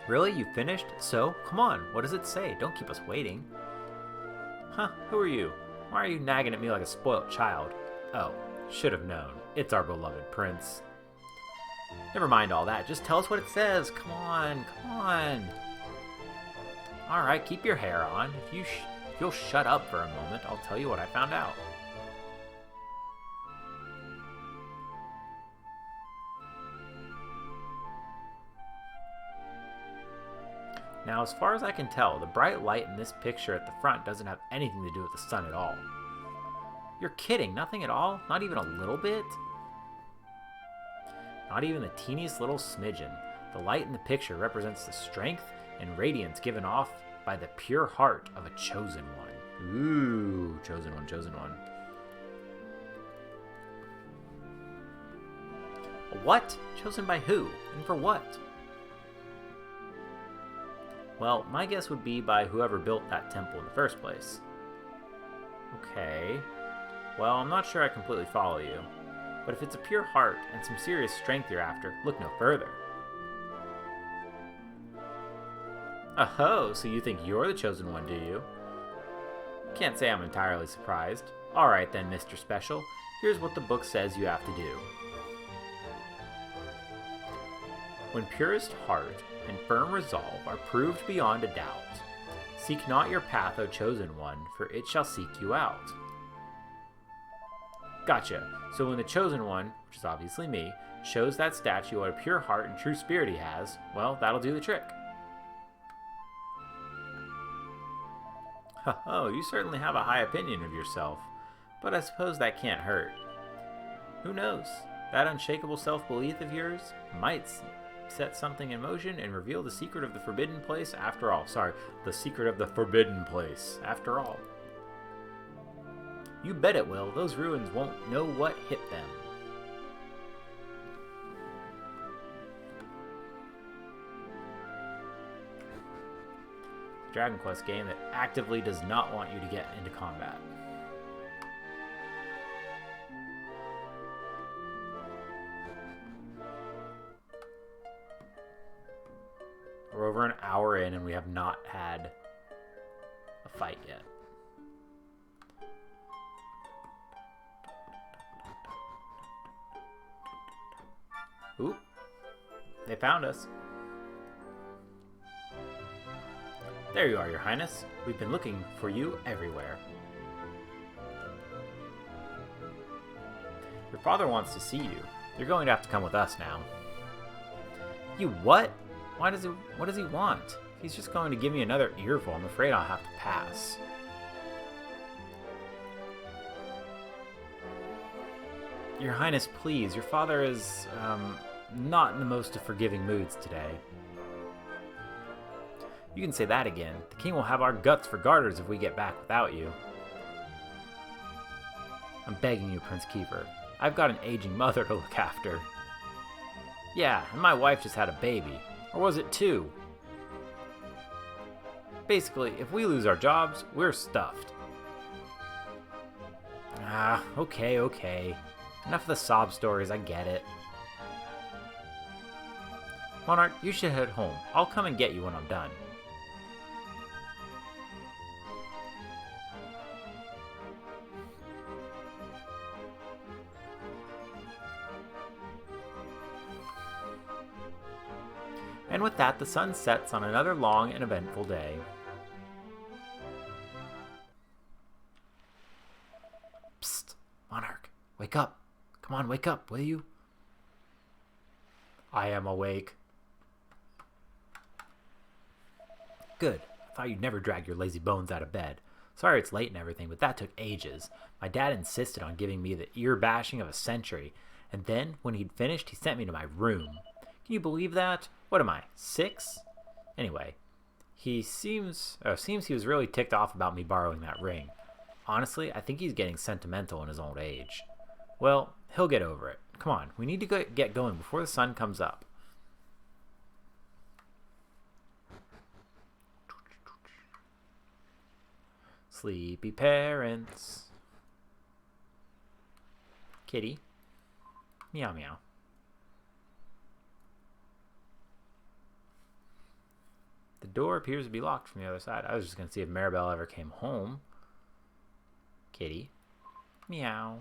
Really? You finished? So? Come on. What does it say? Don't keep us waiting. Huh? Who are you? Why are you nagging at me like a spoilt child? Oh, should have known. It's our beloved prince. Never mind all that. Just tell us what it says. Come on. Come on. Alright, keep your hair on. If you'll shut up for a moment, I'll tell you what I found out. Now, as far as I can tell, the bright light in this picture at the front doesn't have anything to do with the sun at all. You're kidding, nothing at all? Not even a little bit? Not even the teeniest little smidgen. The light in the picture represents the strength and radiance given off by the pure heart of a chosen one. Ooh, chosen one, chosen one. What? Chosen by who? And for what? Well, my guess would be by whoever built that temple in the first place. Okay. Well, I'm not sure I completely follow you. But if it's a pure heart and some serious strength you're after, look no further. Oh, so you think you're the chosen one, do you? Can't say I'm entirely surprised. Alright then, Mr. Special. Here's what the book says you have to do. When purest heart and firm resolve are proved beyond a doubt, seek not your path, O chosen one, for it shall seek you out. Gotcha. So when the chosen one, which is obviously me, shows that statue what a pure heart and true spirit he has, well, that'll do the trick. Oh, you certainly have a high opinion of yourself, but I suppose that can't hurt. Who knows? That unshakable self-belief of yours might set something in motion and reveal the secret of the forbidden place after all. Sorry, the secret of the forbidden place after all. You bet it will. Those ruins won't know what hit them. Dragon Quest game that actively does not want you to get into combat. We're over an hour in and we have not had a fight yet. Oop. They found us. There you are, Your Highness. We've been looking for you everywhere. Your father wants to see you. You're going to have to come with us now. You what? What does he want? He's just going to give me another earful. I'm afraid I'll have to pass. Your Highness, please. Your father is, not in the most forgiving moods today. You can say that again. The king will have our guts for garters if we get back without you. I'm begging you, Prince Keeper. I've got an aging mother to look after. Yeah, and my wife just had a baby. Or was it two? Basically, if we lose our jobs, we're stuffed. Ah, okay. Enough of the sob stories, I get it. Monarch, you should head home. I'll come and get you when I'm done. And with that, the sun sets on another long and eventful day. Psst, Monarch, wake up. Come on, wake up, will you? I am awake. Good. I Thought you'd never drag your lazy bones out of bed. Sorry it's late and everything, but that took ages. My dad insisted on giving me the ear bashing of a century, and then, when he'd finished, he sent me to my room. Can you believe that? What am I, 6? Anyway, seems he was really ticked off about me borrowing that ring. Honestly, I think he's getting sentimental in his old age. Well, he'll get over it. Come on, we need to get going before the sun comes up. Sleepy parents. Kitty. Meow meow. The door appears to be locked from the other side. I was just going to see if Maribel ever came home. Kitty. Meow.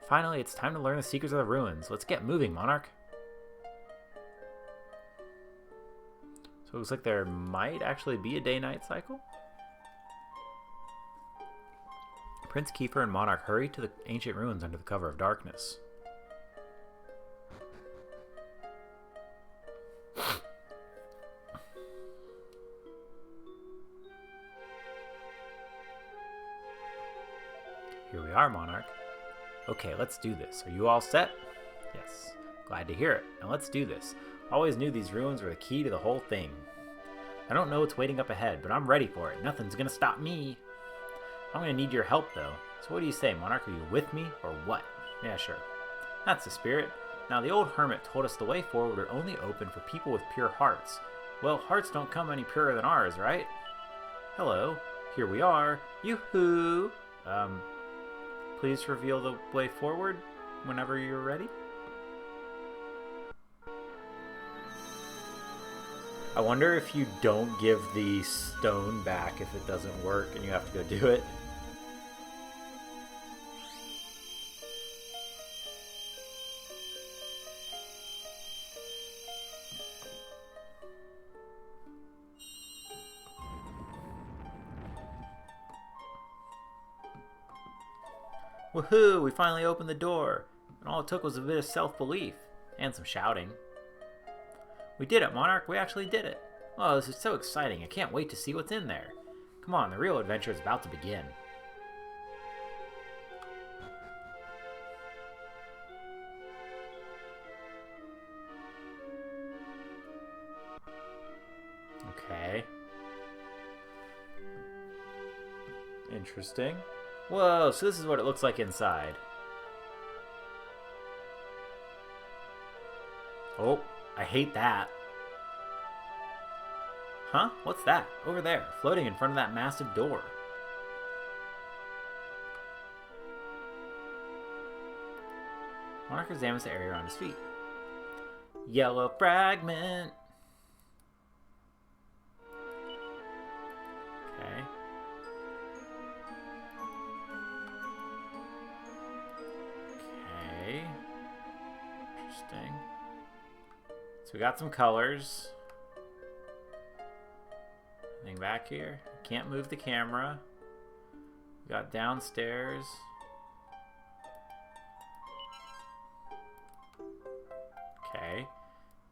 Finally, it's time to learn the secrets of the ruins. Let's get moving, Monarch. So it looks like there might actually be a day-night cycle. Prince Kiefer and Monarch hurry to the ancient ruins under the cover of darkness. Here we are, Monarch. Okay, let's do this. Are you all set? Yes. Glad to hear it. Now let's do this. Always knew these ruins were the key to the whole thing. I don't know what's waiting up ahead, but I'm ready for it. Nothing's gonna stop me. I'm gonna need your help, though. So what do you say, Monarch? Are you with me, or what? Yeah, sure. That's the spirit. Now, the old hermit told us the way forward would only open for people with pure hearts. Well, hearts don't come any purer than ours, right? Hello. Here we are. Yoo-hoo! Please reveal the way forward whenever you're ready. I wonder if you don't give the stone back if it doesn't work and you have to go do it. Woohoo! We finally opened the door, and all it took was a bit of self-belief and some shouting. We did it, Monarch. We actually did it. Oh, this is so exciting. I can't wait to see what's in there. Come on, the real adventure is about to begin. Okay. Interesting. Whoa, so this is what it looks like inside. Oh, I hate that. Huh? What's that? Over there, floating in front of that massive door. Monarch examines the area around his feet. Yellow fragment. Okay. Okay. Interesting. So we got some colors. Anything back here? Can't move the camera. We got downstairs. Okay.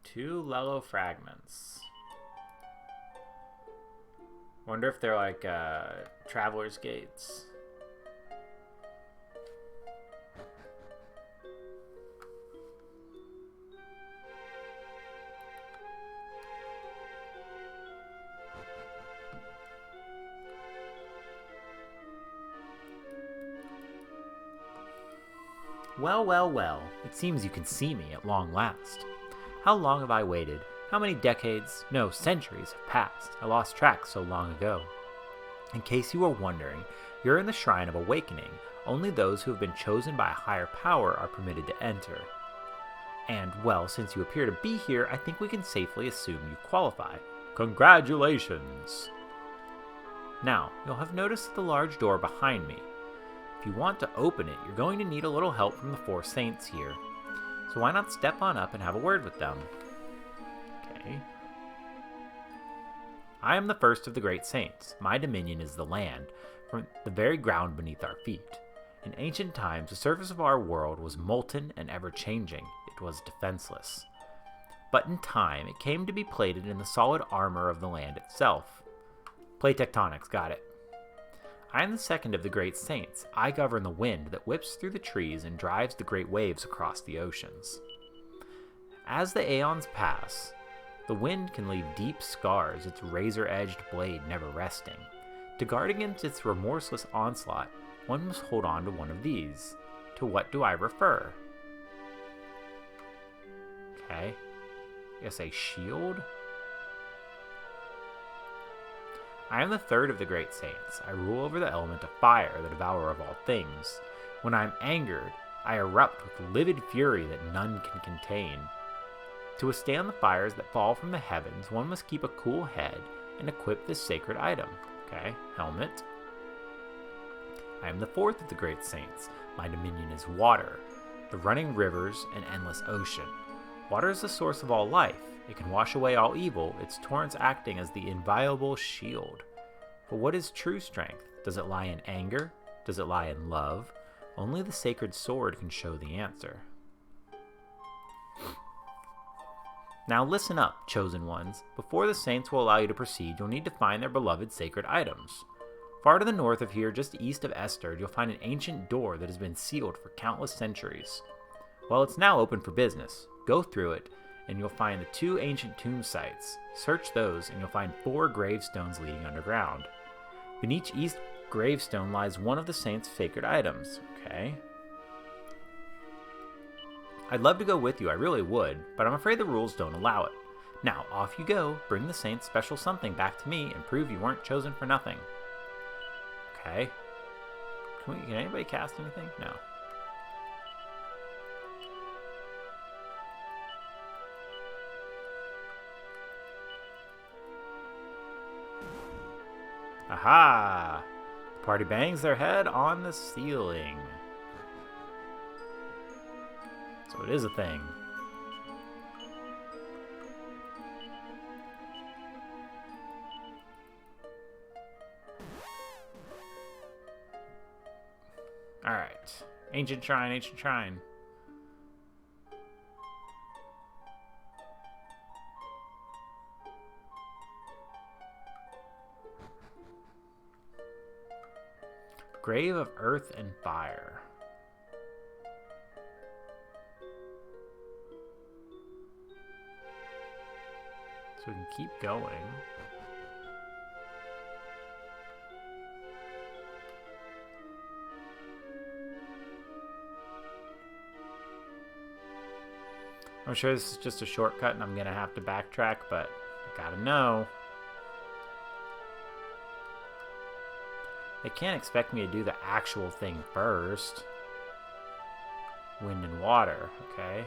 2 Lello fragments. Wonder if they're like traveler's gates. Well, well, well, it seems you can see me at long last. How long have I waited? How many decades, no, centuries have passed? I lost track so long ago. In case you were wondering, you're in the Shrine of Awakening. Only those who have been chosen by a higher power are permitted to enter. And, well, since you appear to be here, I think we can safely assume you qualify. Congratulations! Now, you'll have noticed the large door behind me. If you want to open it, you're going to need a little help from the 4 saints here. So why not step on up and have a word with them? Okay. I am the first of the great saints. My dominion is the land, from the very ground beneath our feet. In ancient times, the surface of our world was molten and ever-changing. It it was defenseless. But in time, it came to be plated in the solid armor of the land itself. Plate tectonics, got it. I am the second of the great saints. I govern the wind that whips through the trees and drives the great waves across the oceans. As the aeons pass, the wind can leave deep scars, its razor-edged blade never resting. To guard against its remorseless onslaught, one must hold on to one of these. To what do I refer? Okay. I guess a shield? I am the third of the great saints. I rule over the element of fire, the devourer of all things. When I am angered, I erupt with livid fury that none can contain. To withstand the fires that fall from the heavens, one must keep a cool head and equip this sacred item. Okay, helmet. I am the fourth of the great saints. My dominion is water, the running rivers and endless ocean. Water is the source of all life. It can wash away all evil, its torrents acting as the inviolable shield. But what is true strength? Does it lie in anger? Does it lie in love? Only the sacred sword can show the answer. Now listen up, chosen ones. Before the saints will allow you to proceed, you'll need to find their beloved sacred items. Far to the north of here, just east of Esther, you'll find an ancient door that has been sealed for countless centuries. Well, it's now open for business. Go through it, and you'll find the 2 ancient tomb sites. Search those, and you'll find 4 gravestones leading underground. Beneath each gravestone lies one of the saints' sacred items. Okay. I'd love to go with you, I really would, but I'm afraid the rules don't allow it. Now, off you go, bring the saint's special something back to me, and prove you weren't chosen for nothing. Okay. Can anybody cast anything? No. Aha! The party bangs their head on the ceiling. So it is a thing. Alright. Ancient shrine, ancient shrine. Grave of Earth and Fire. So we can keep going. I'm sure this is just a shortcut and I'm going to have to backtrack, but I gotta know. They can't expect me to do the actual thing first. Wind and water, okay.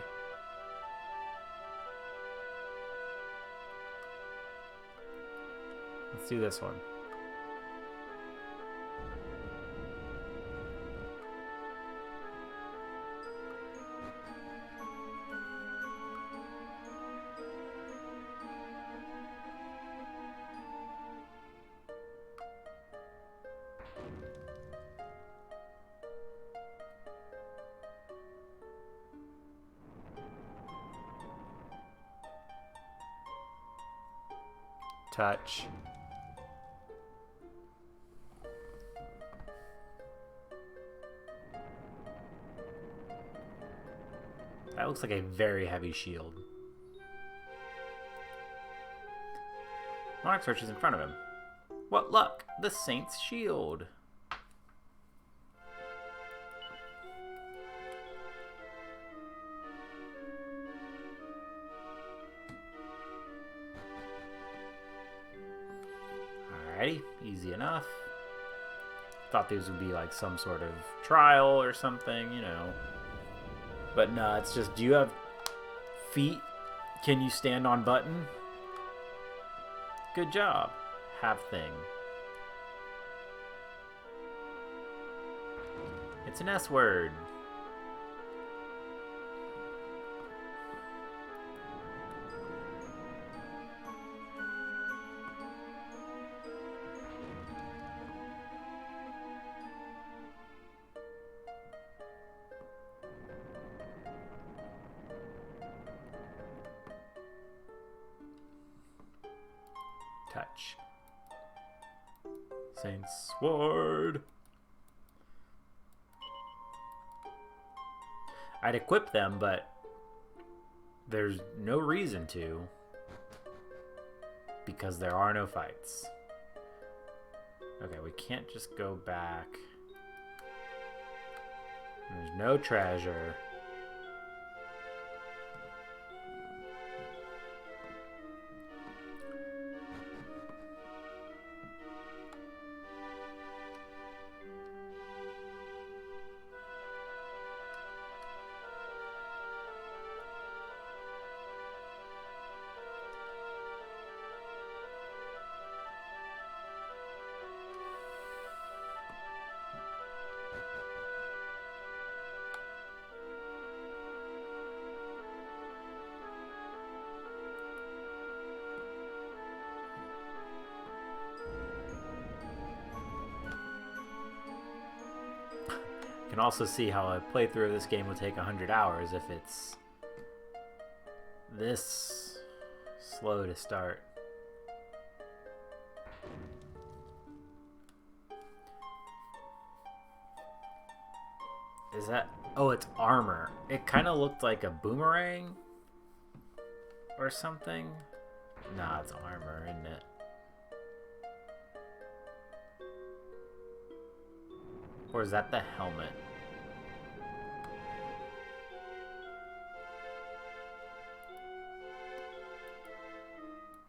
Let's do this one. Touch. That looks like a very heavy shield. Monarch searches in front of him. What luck! The Saint's shield! Alrighty, easy enough. Thought these would be like some sort of trial or something, you know. But no, it's just, do you have feet? Can you stand on button? Good job. Have thing. It's an S word. touch. Saint's Sword. I'd equip them, but there's no reason to, because there are no fights. Okay, we can't just go back. There's no treasure. You can also see how a playthrough of this game would take 100 hours if it's this slow to start. Is that... Oh, it's armor. It kind of looked like a boomerang or something. Nah, it's armor, isn't it? Or is that the helmet?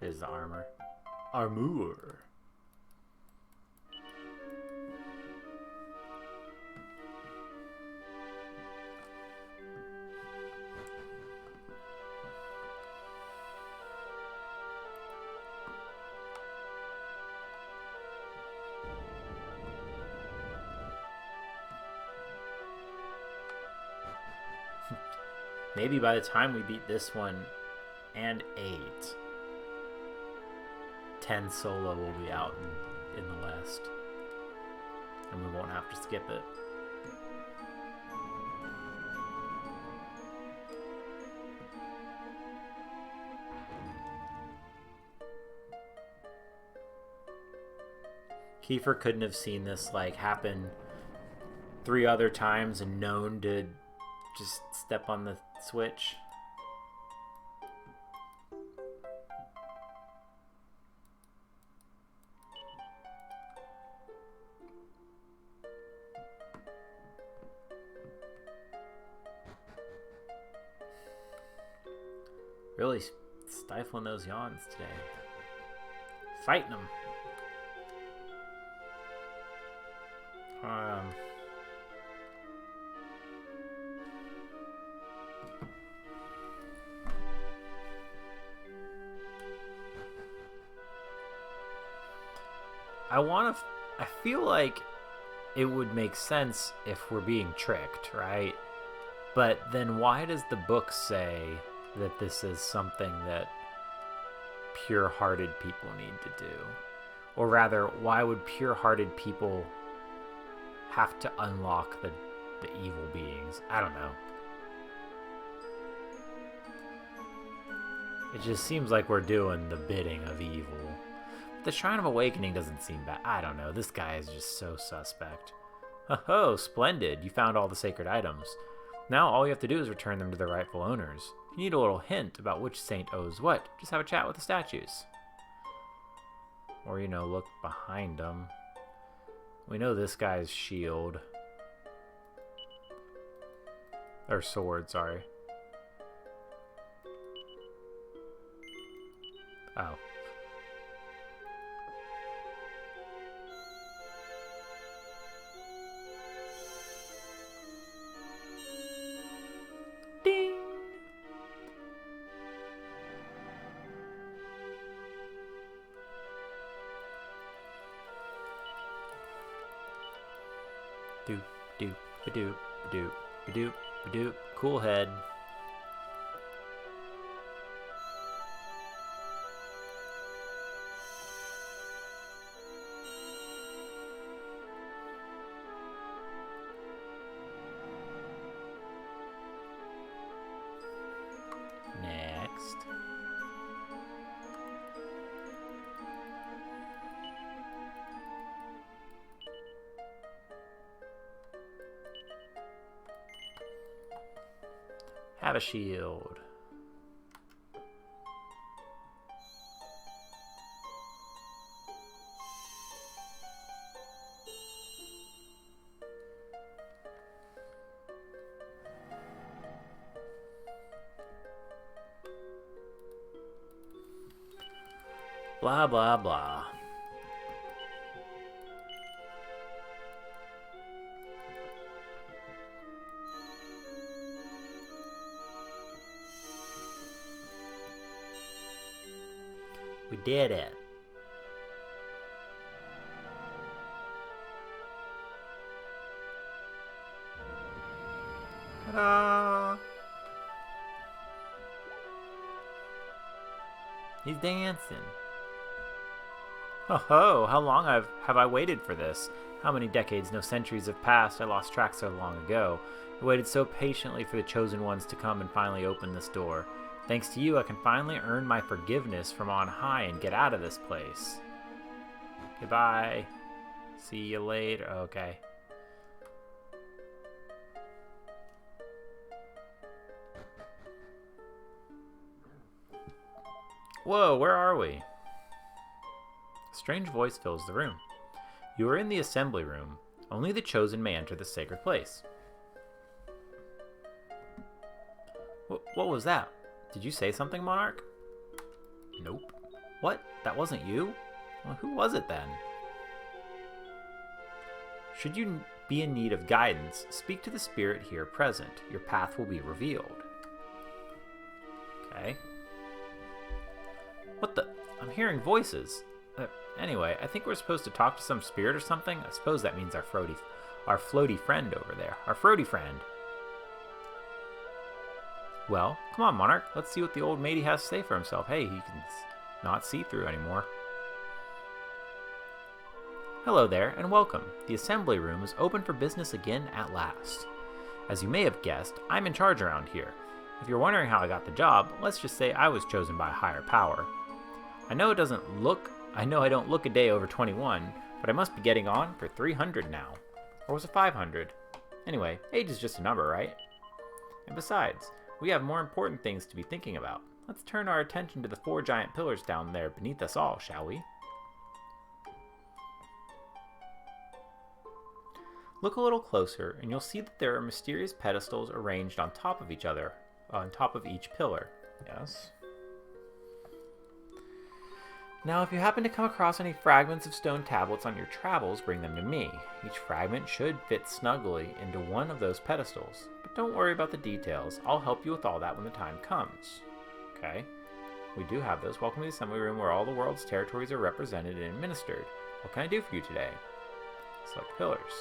It is the armor. Armor. Maybe by the time we beat this one and 8, 10 solo will be out in the West. And we won't have to skip it. Kiefer couldn't have seen this like happen 3 other times and known to just step on the switch. Really stifling those yawns today. Fighting them. I feel like it would make sense if we're being tricked, right? But then why does the book say that this is something that pure-hearted people need to do? Or rather, why would pure-hearted people have to unlock the evil beings? I don't know. It just seems like we're doing the bidding of evil. The Shrine of Awakening doesn't seem bad. I don't know. This guy is just so suspect. Oh, splendid. You found all the sacred items. Now all you have to do is return them to their rightful owners. If you need a little hint about which saint owes what, just have a chat with the statues. Or, you know, look behind them. We know this guy's shield. Or sword, sorry. Oh. Ding! Doop, doop, ba-doop, ba-doop, ba-doop, ba-doop. Cool head. Next. Have a shield. Blah, blah, blah. We did it. Ta-da! He's dancing. Oh, how long have I waited for this? How many decades, no centuries have passed? I lost track so long ago. I waited so patiently for the chosen ones to come and finally open this door. Thanks to you, I can finally earn my forgiveness from on high and get out of this place. Goodbye. See you later. Okay. Whoa, where are we? A strange voice fills the room. You are in the assembly room. Only the chosen may enter the sacred place. What was that? Did you say something, Monarch? Nope. What? That wasn't you? Well, who was it then? Should you be in need of guidance, speak to the spirit here present. Your path will be revealed. Okay. What the? I'm hearing voices. Anyway, I think we're supposed to talk to some spirit or something. I suppose that means our floaty friend over there. Our Frody friend. Well, come on, Monarch. Let's see what the old matey has to say for himself. Hey, he can not see through anymore. Hello there, and welcome. The assembly room is open for business again at last. As you may have guessed, I'm in charge around here. If you're wondering how I got the job, let's just say I was chosen by a higher power. I know I don't look a day over 21, but I must be getting on for 300 now. Or was it 500? Anyway, age is just a number, right? And besides, we have more important things to be thinking about. Let's turn our attention to the 4 giant pillars down there beneath us all, shall we? Look a little closer, and you'll see that there are mysterious pedestals arranged on top of each other, on top of each pillar. Yes. Now, if you happen to come across any fragments of stone tablets on your travels, bring them to me. Each fragment should fit snugly into one of those pedestals. But don't worry about the details. I'll help you with all that when the time comes. Okay. We do have those. Welcome to the assembly room where all the world's territories are represented and administered. What can I do for you today? Select pillars.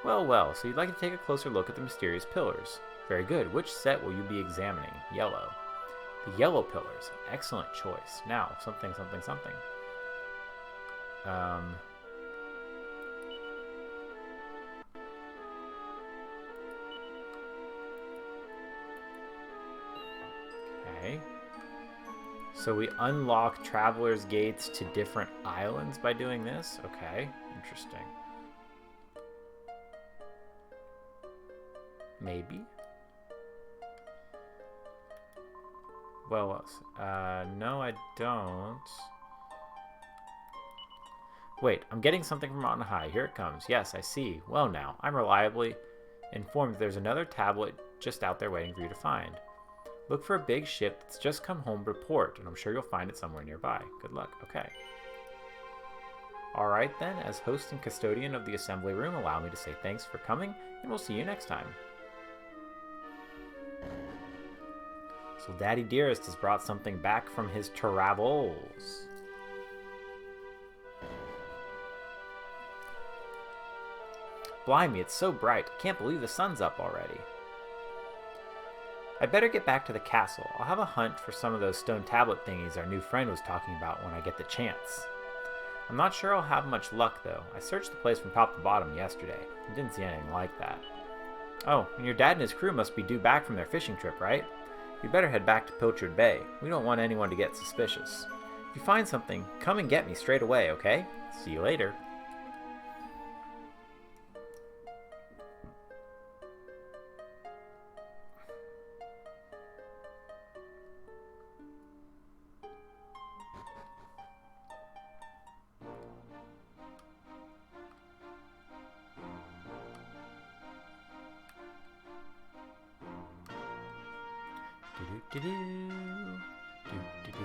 Well, so you'd like to take a closer look at the mysterious pillars. Very good. Which set will you be examining? Yellow. The yellow pillars. Excellent choice. Now, something. Okay. So we unlock travelers' gates to different islands by doing this? Okay. Interesting. Maybe? Well, no, I don't. Wait, I'm getting something from on high. Here it comes. Yes, I see. Well now, I'm reliably informed there's another tablet just out there waiting for you to find. Look for a big ship that's just come home to port, and I'm sure you'll find it somewhere nearby. Good luck. Okay. Alright then, as host and custodian of the assembly room, allow me to say thanks for coming, and we'll see you next time. So Daddy Dearest has brought something back from his travels. Blimey, it's so bright. I can't believe the sun's up already. I'd better get back to the castle. I'll have a hunt for some of those stone tablet thingies our new friend was talking about when I get the chance. I'm not sure I'll have much luck, though. I searched the place from top to bottom yesterday and didn't see anything like that. Oh, and your dad and his crew must be due back from their fishing trip, right? We better head back to Pilchard Bay. We don't want anyone to get suspicious. If you find something, come and get me straight away, okay? See you later. Do do do do do.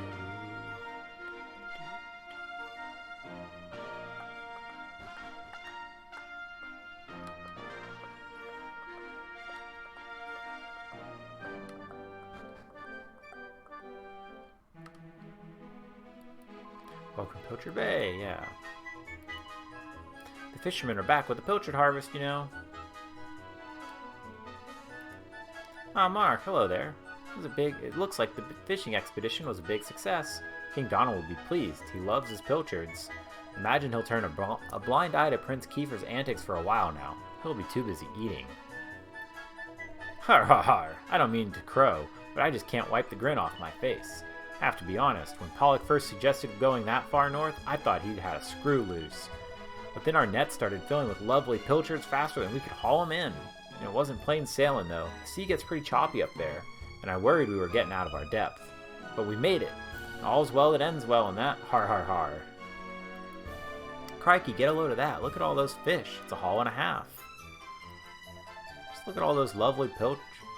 Welcome to Pilchard Bay, yeah. The fishermen are back with the pilchard harvest, you know. Ah, Mark, hello there. It looks like the fishing expedition was a big success. King Donald will be pleased. He loves his pilchards. Imagine he'll turn a blind eye to Prince Kiefer's antics for a while now. He'll be too busy eating. Har har har. I don't mean to crow, but I just can't wipe the grin off my face. I have to be honest, when Pollock first suggested going that far north, I thought he'd had a screw loose. But then our nets started filling with lovely pilchards faster than we could haul them in. And it wasn't plain sailing though. The sea gets pretty choppy up there, and I worried we were getting out of our depth. But we made it. All's well that ends well, and that har har har. Crikey, get a load of that. Look at all those fish. It's a haul and a half. Just look at all those lovely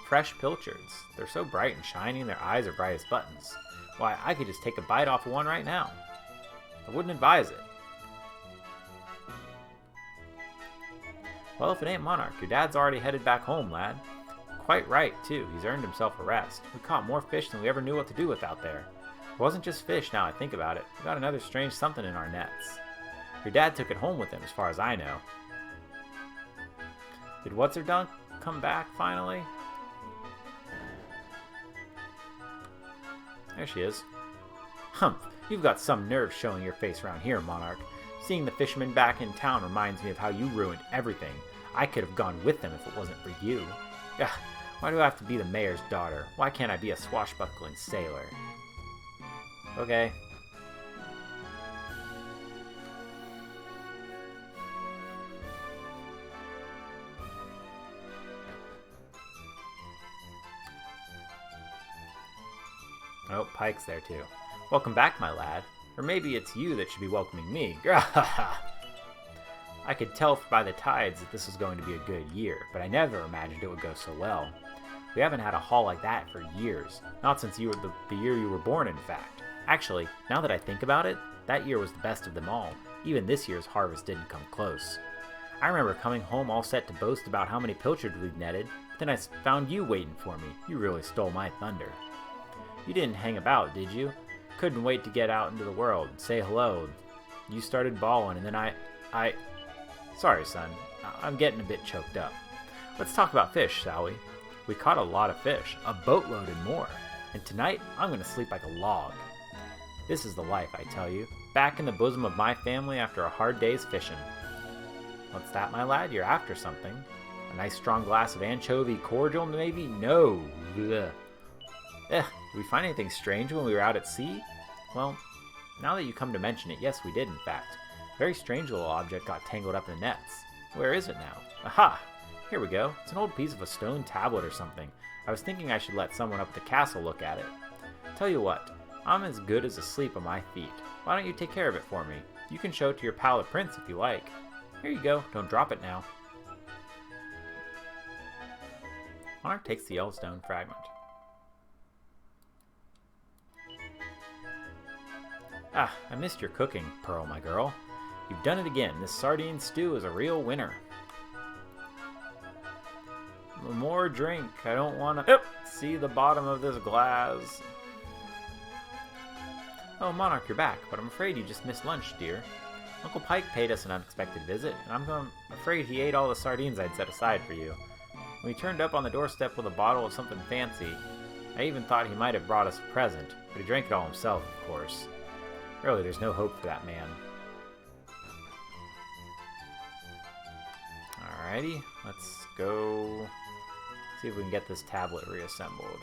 fresh pilchards. They're so bright and shiny, and their eyes are bright as buttons. Why, I could just take a bite off of one right now. I wouldn't advise it. Well, if it ain't Monarch, your dad's already headed back home, lad. Quite right, too. He's earned himself a rest. We caught more fish than we ever knew what to do with out there. It wasn't just fish, now I think about it. We got another strange something in our nets. Your dad took it home with him, as far as I know. Did What's-Her-Dunk come back, finally? There she is. Humph, you've got some nerve showing your face around here, Monarch. Seeing the fishermen back in town reminds me of how you ruined everything. I could have gone with them if it wasn't for you. Ugh, why do I have to be the mayor's daughter? Why can't I be a swashbuckling sailor? Okay. Oh, Pike's there too. Welcome back, my lad. Or maybe it's you that should be welcoming me. I could tell by the tides that this was going to be a good year, but I never imagined it would go so well. We haven't had a haul like that for years. Not since you were the year you were born, in fact. Actually, now that I think about it, that year was the best of them all. Even this year's harvest didn't come close. I remember coming home all set to boast about how many pilchards we'd netted, but then I found you waiting for me. You really stole my thunder. You didn't hang about, did you? Couldn't wait to get out into the world, say hello. You started bawling, and then I... Sorry, son. I'm getting a bit choked up. Let's talk about fish, shall we? We caught a lot of fish, a boatload and more. And tonight, I'm going to sleep like a log. This is the life, I tell you. Back in the bosom of my family after a hard day's fishing. What's that, my lad? You're after something. A nice strong glass of anchovy cordial, maybe? No. Blech. Did we find anything strange when we were out at sea? Well, now that you come to mention it, yes, we did, in fact. A very strange little object got tangled up in the nets. Where is it now? Aha! Here we go. It's an old piece of a stone tablet or something. I was thinking I should let someone up at the castle look at it. Tell you what, I'm as good as asleep on my feet. Why don't you take care of it for me? You can show it to your pal the prince if you like. Here you go. Don't drop it now. Monarch takes the Yellowstone fragment. Ah, I missed your cooking, Pearl, my girl. You've done it again. This sardine stew is a real winner. More drink. I don't want to see the bottom of this glass. Oh, Monarch, you're back, but I'm afraid you just missed lunch, dear. Uncle Pike paid us an unexpected visit, and I'm afraid he ate all the sardines I'd set aside for you. When he turned up on the doorstep with a bottle of something fancy, I even thought he might have brought us a present, but he drank it all himself, of course. Really, there's no hope for that man. Alrighty, let's go see if we can get this tablet reassembled.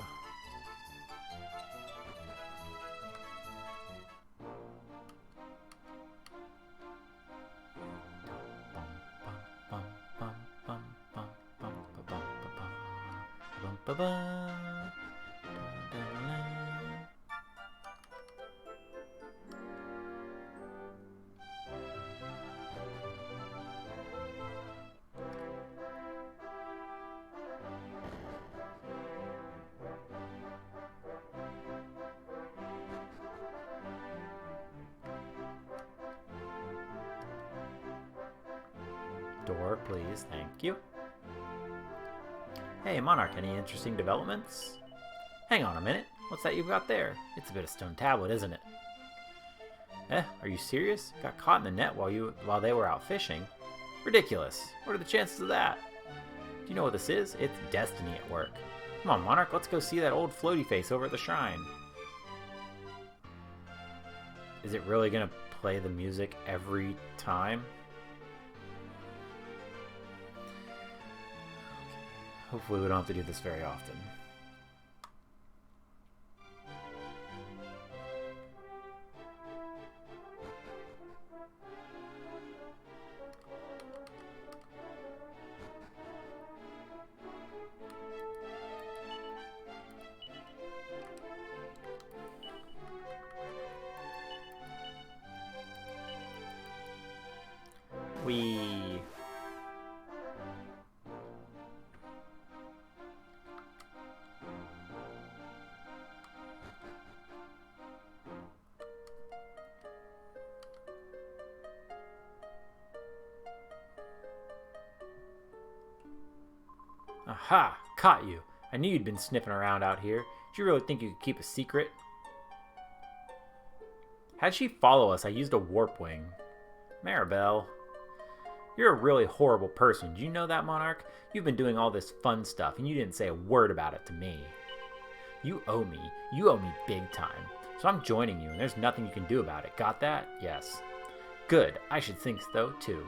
Door, please. Thank you. Hey, Monarch, any interesting developments? Hang on a minute. What's that you've got there? It's a bit of stone tablet, isn't it? Are you serious? Got caught in the net while they were out fishing? Ridiculous. What are the chances of that? Do you know what this is? It's destiny at work. Come on, Monarch, let's go see that old floaty face over at the shrine. Is it really gonna play the music every time? Hopefully we don't have to do this very often. We... Aha! Caught you! I knew you'd been sniffing around out here. Did you really think you could keep a secret? How'd she follow us? I used a warp wing. Maribel. You're a really horrible person. Do you know that, Monarch? You've been doing all this fun stuff, and you didn't say a word about it to me. You owe me. You owe me big time. So I'm joining you, and there's nothing you can do about it. Got that? Yes. Good. I should think so, too.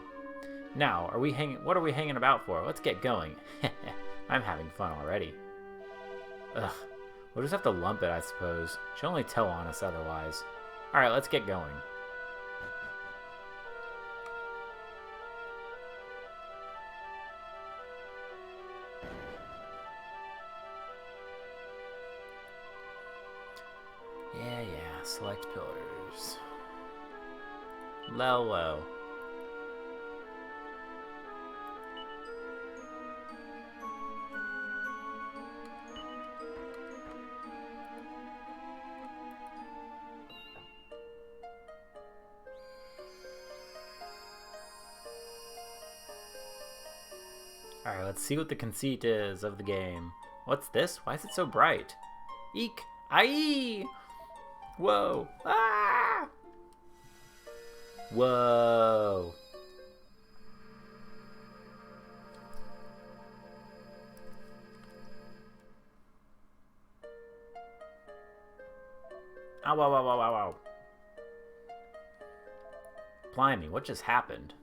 Now, what are we hanging about for? Let's get going. I'm having fun already. Ugh. We'll just have to lump it, I suppose. She'll only tell on us otherwise. Alright, let's get going. Yeah, select pillars. Low. Alright, let's see what the conceit is of the game. What's this? Why is it so bright? Eek! Aye! Whoa! Ah! Whoa! Ow, wow, wow, wow, wow, wow. Blimey, what just happened?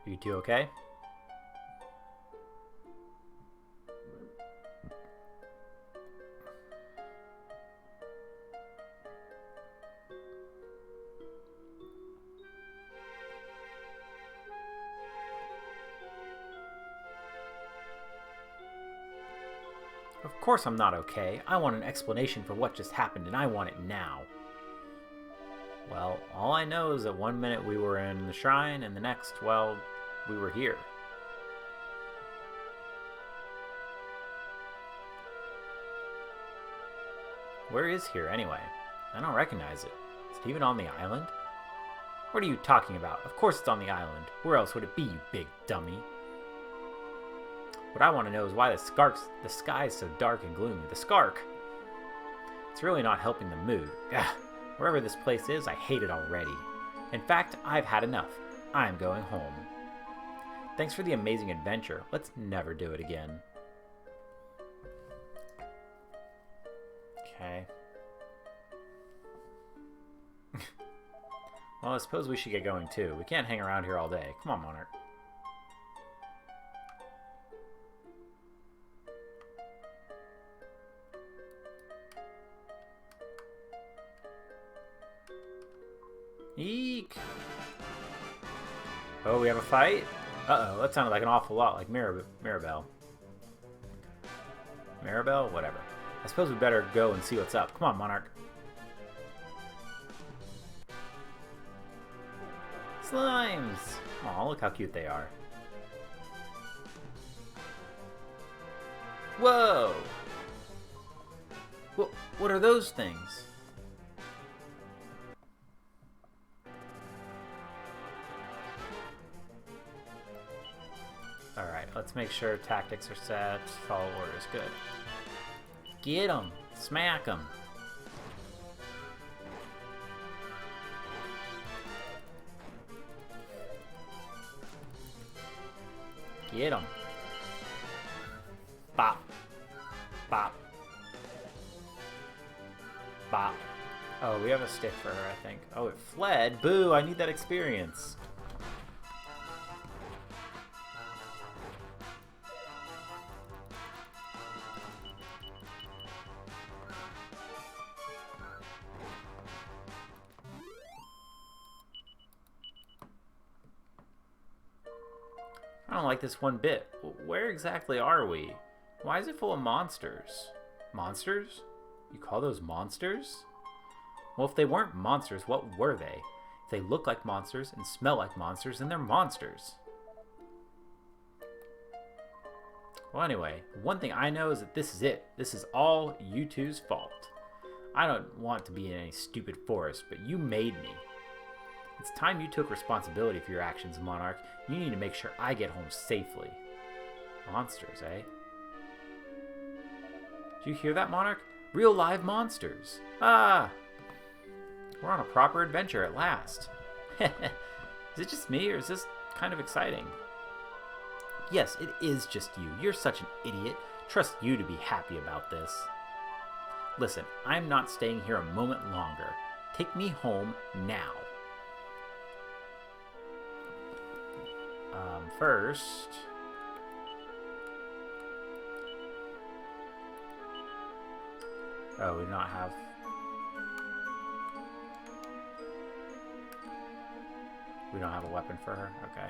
Are you two okay? Of course I'm not okay. I want an explanation for what just happened, and I want it now. Well, all I know is that one minute we were in the shrine, and the next, well, we were here. Where is here, anyway? I don't recognize it. Is it even on the island? What are you talking about? Of course it's on the island. Where else would it be, you big dummy? What I want to know is why the sky is so dark and gloomy. The Skark! It's really not helping the mood. Ugh. Wherever this place is, I hate it already. In fact, I've had enough. I'm going home. Thanks for the amazing adventure. Let's never do it again. Okay. Well, I suppose we should get going too. We can't hang around here all day. Come on, Monarch. Eek! Oh, we have a fight? Uh-oh, that sounded like an awful lot like Maribel. Maribel? Whatever. I suppose we better go and see what's up. Come on, Monarch. Slimes! Aw, look how cute they are. Whoa! What are those things? let's make sure tactics are set. Follow orders. Good. Get him! Smack him! Get him! Bop! Bop! Bop! Oh, we have a stick for her, I think. Oh, it fled? Boo! I need that experience! I don't like this one bit. Where exactly are we? Why is it full of monsters? Monsters? You call those monsters? Well, if they weren't monsters, what were they? If they look like monsters and smell like monsters, then they're monsters. Well, anyway, one thing I know is that this is it. This is all you two's fault. I don't want to be in any stupid forest, but you made me. It's time you took responsibility for your actions, Monarch. You need to make sure I get home safely. Monsters, eh? Did you hear that, Monarch? Real live monsters. Ah! We're on a proper adventure at last. Is it just me, or is this kind of exciting? Yes, it is just you. You're such an idiot. Trust you to be happy about this. Listen, I'm not staying here a moment longer. Take me home now. First... Oh, we do not have... We don't have a weapon for her? Okay.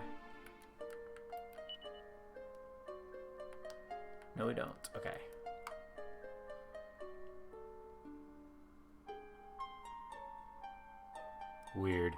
No, we don't. Okay. Weird.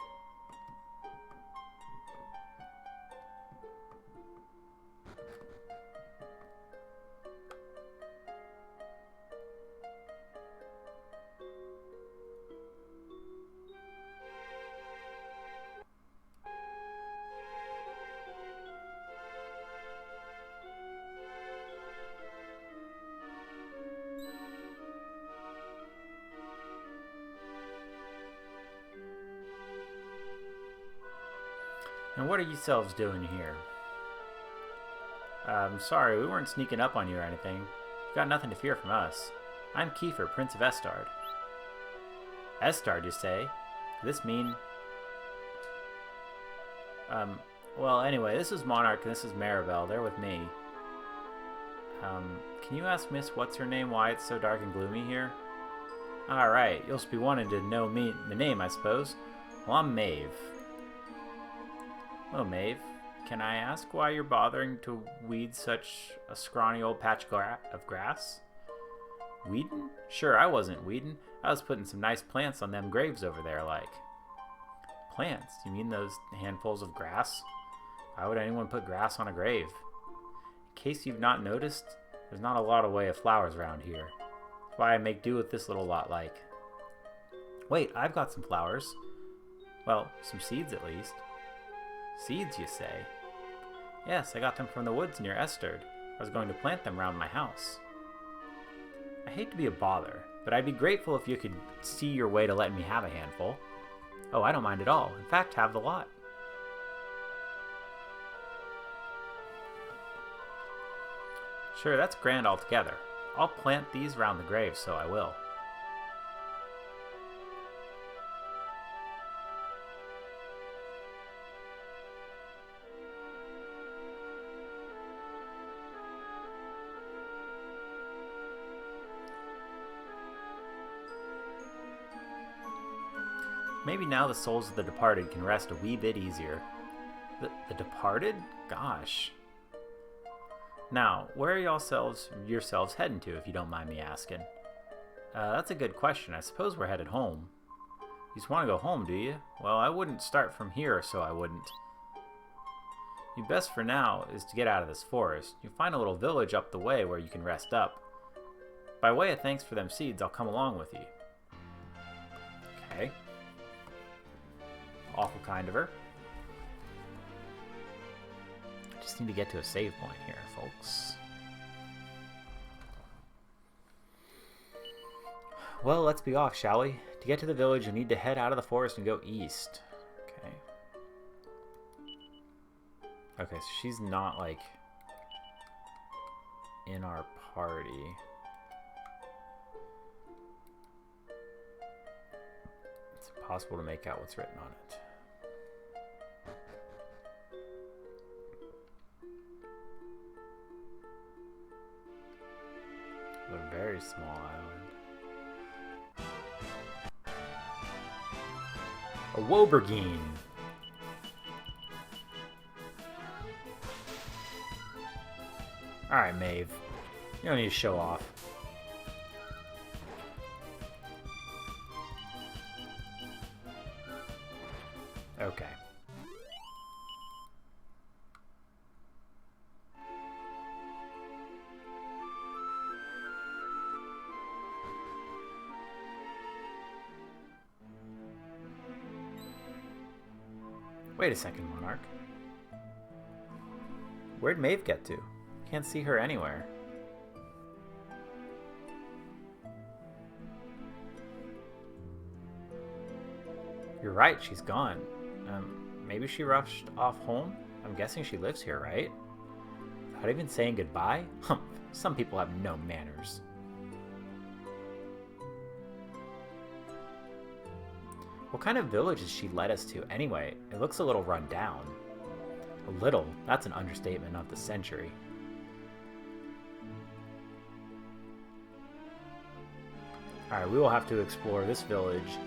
And what are you selves doing here? Sorry, we weren't sneaking up on you or anything. You've got nothing to fear from us. I'm Kiefer, Prince of Estard. Estard, you say? Could this mean... well, anyway, this is Monarch and this is Maribel. They're with me. Can you ask Miss What's-Her-Name why it's so dark and gloomy here? Alright, you'll just be wanting to know the name, I suppose. Well, I'm Maeve. Hello, Maeve. Can I ask why you're bothering to weed such a scrawny old patch of grass? Weedin'? Sure, I wasn't weedin'. I was putting some nice plants on them graves over there, like. Plants? You mean those handfuls of grass? Why would anyone put grass on a grave? In case you've not noticed, there's not a lot of way of flowers around here. That's why I make do with this little lot, like. Wait, I've got some flowers. Well, some seeds at least. Seeds, you say? Yes, I got them from the woods near Estard. I was going to plant them around my house. I hate to be a bother, but I'd be grateful if you could see your way to letting me have a handful. Oh, I don't mind at all. In fact, have the lot. Sure, that's grand altogether. I'll plant these around the grave, so I will. Maybe now the souls of the departed can rest a wee bit easier. The departed? Gosh. Now, where are yourselves heading to, if you don't mind me asking? That's a good question. I suppose we're headed home. You just want to go home, do you? Well, I wouldn't start from here, so I wouldn't. Your best for now is to get out of this forest. You'll find a little village up the way where you can rest up. By way of thanks for them seeds, I'll come along with you. Okay. Awful kind of her. Just need to get to a save point here, folks. Well, let's be off, shall we? To get to the village, you need to head out of the forest and go east. Okay. Okay, so she's not, like, in our party. It's impossible to make out what's written on it. A very small island. A Wobergine. Alright, Maeve. You don't need to show off. Okay. Wait a second, Monarch. Where'd Maeve get to? Can't see her anywhere. You're right, she's gone. Maybe she rushed off home? I'm guessing she lives here, right? Without even saying goodbye? Humph, some people have no manners. What kind of village has she led us to anyway? It looks a little run down. A little? That's an understatement of the century. Alright, we will have to explore this village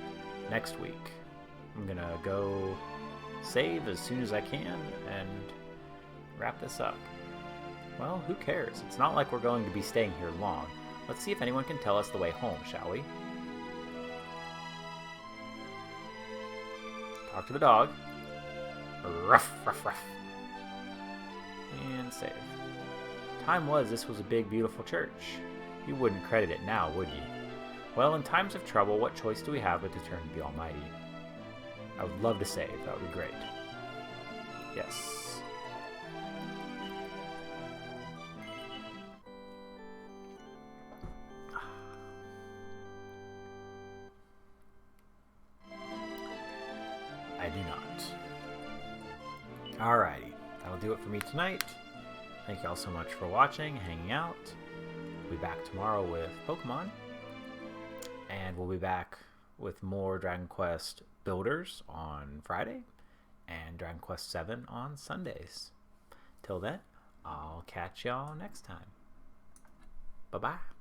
next week. I'm gonna go save as soon as I can and wrap this up. Well, who cares? It's not like we're going to be staying here long. Let's see if anyone can tell us the way home, shall we? Talk to the dog. Ruff, ruff, ruff. And save. Time was this was a big, beautiful church. You wouldn't credit it now, would you? Well, in times of trouble, what choice do we have but to turn to the Almighty? I would love to save. That would be great. Yes. I do not. Alrighty. That'll do it for me tonight. Thank you all so much for watching, hanging out. We'll be back tomorrow with Pokemon. And we'll be back with more Dragon Quest Builders on Friday and Dragon Quest VII on Sundays. Till then, I'll catch y'all next time. Bye-bye.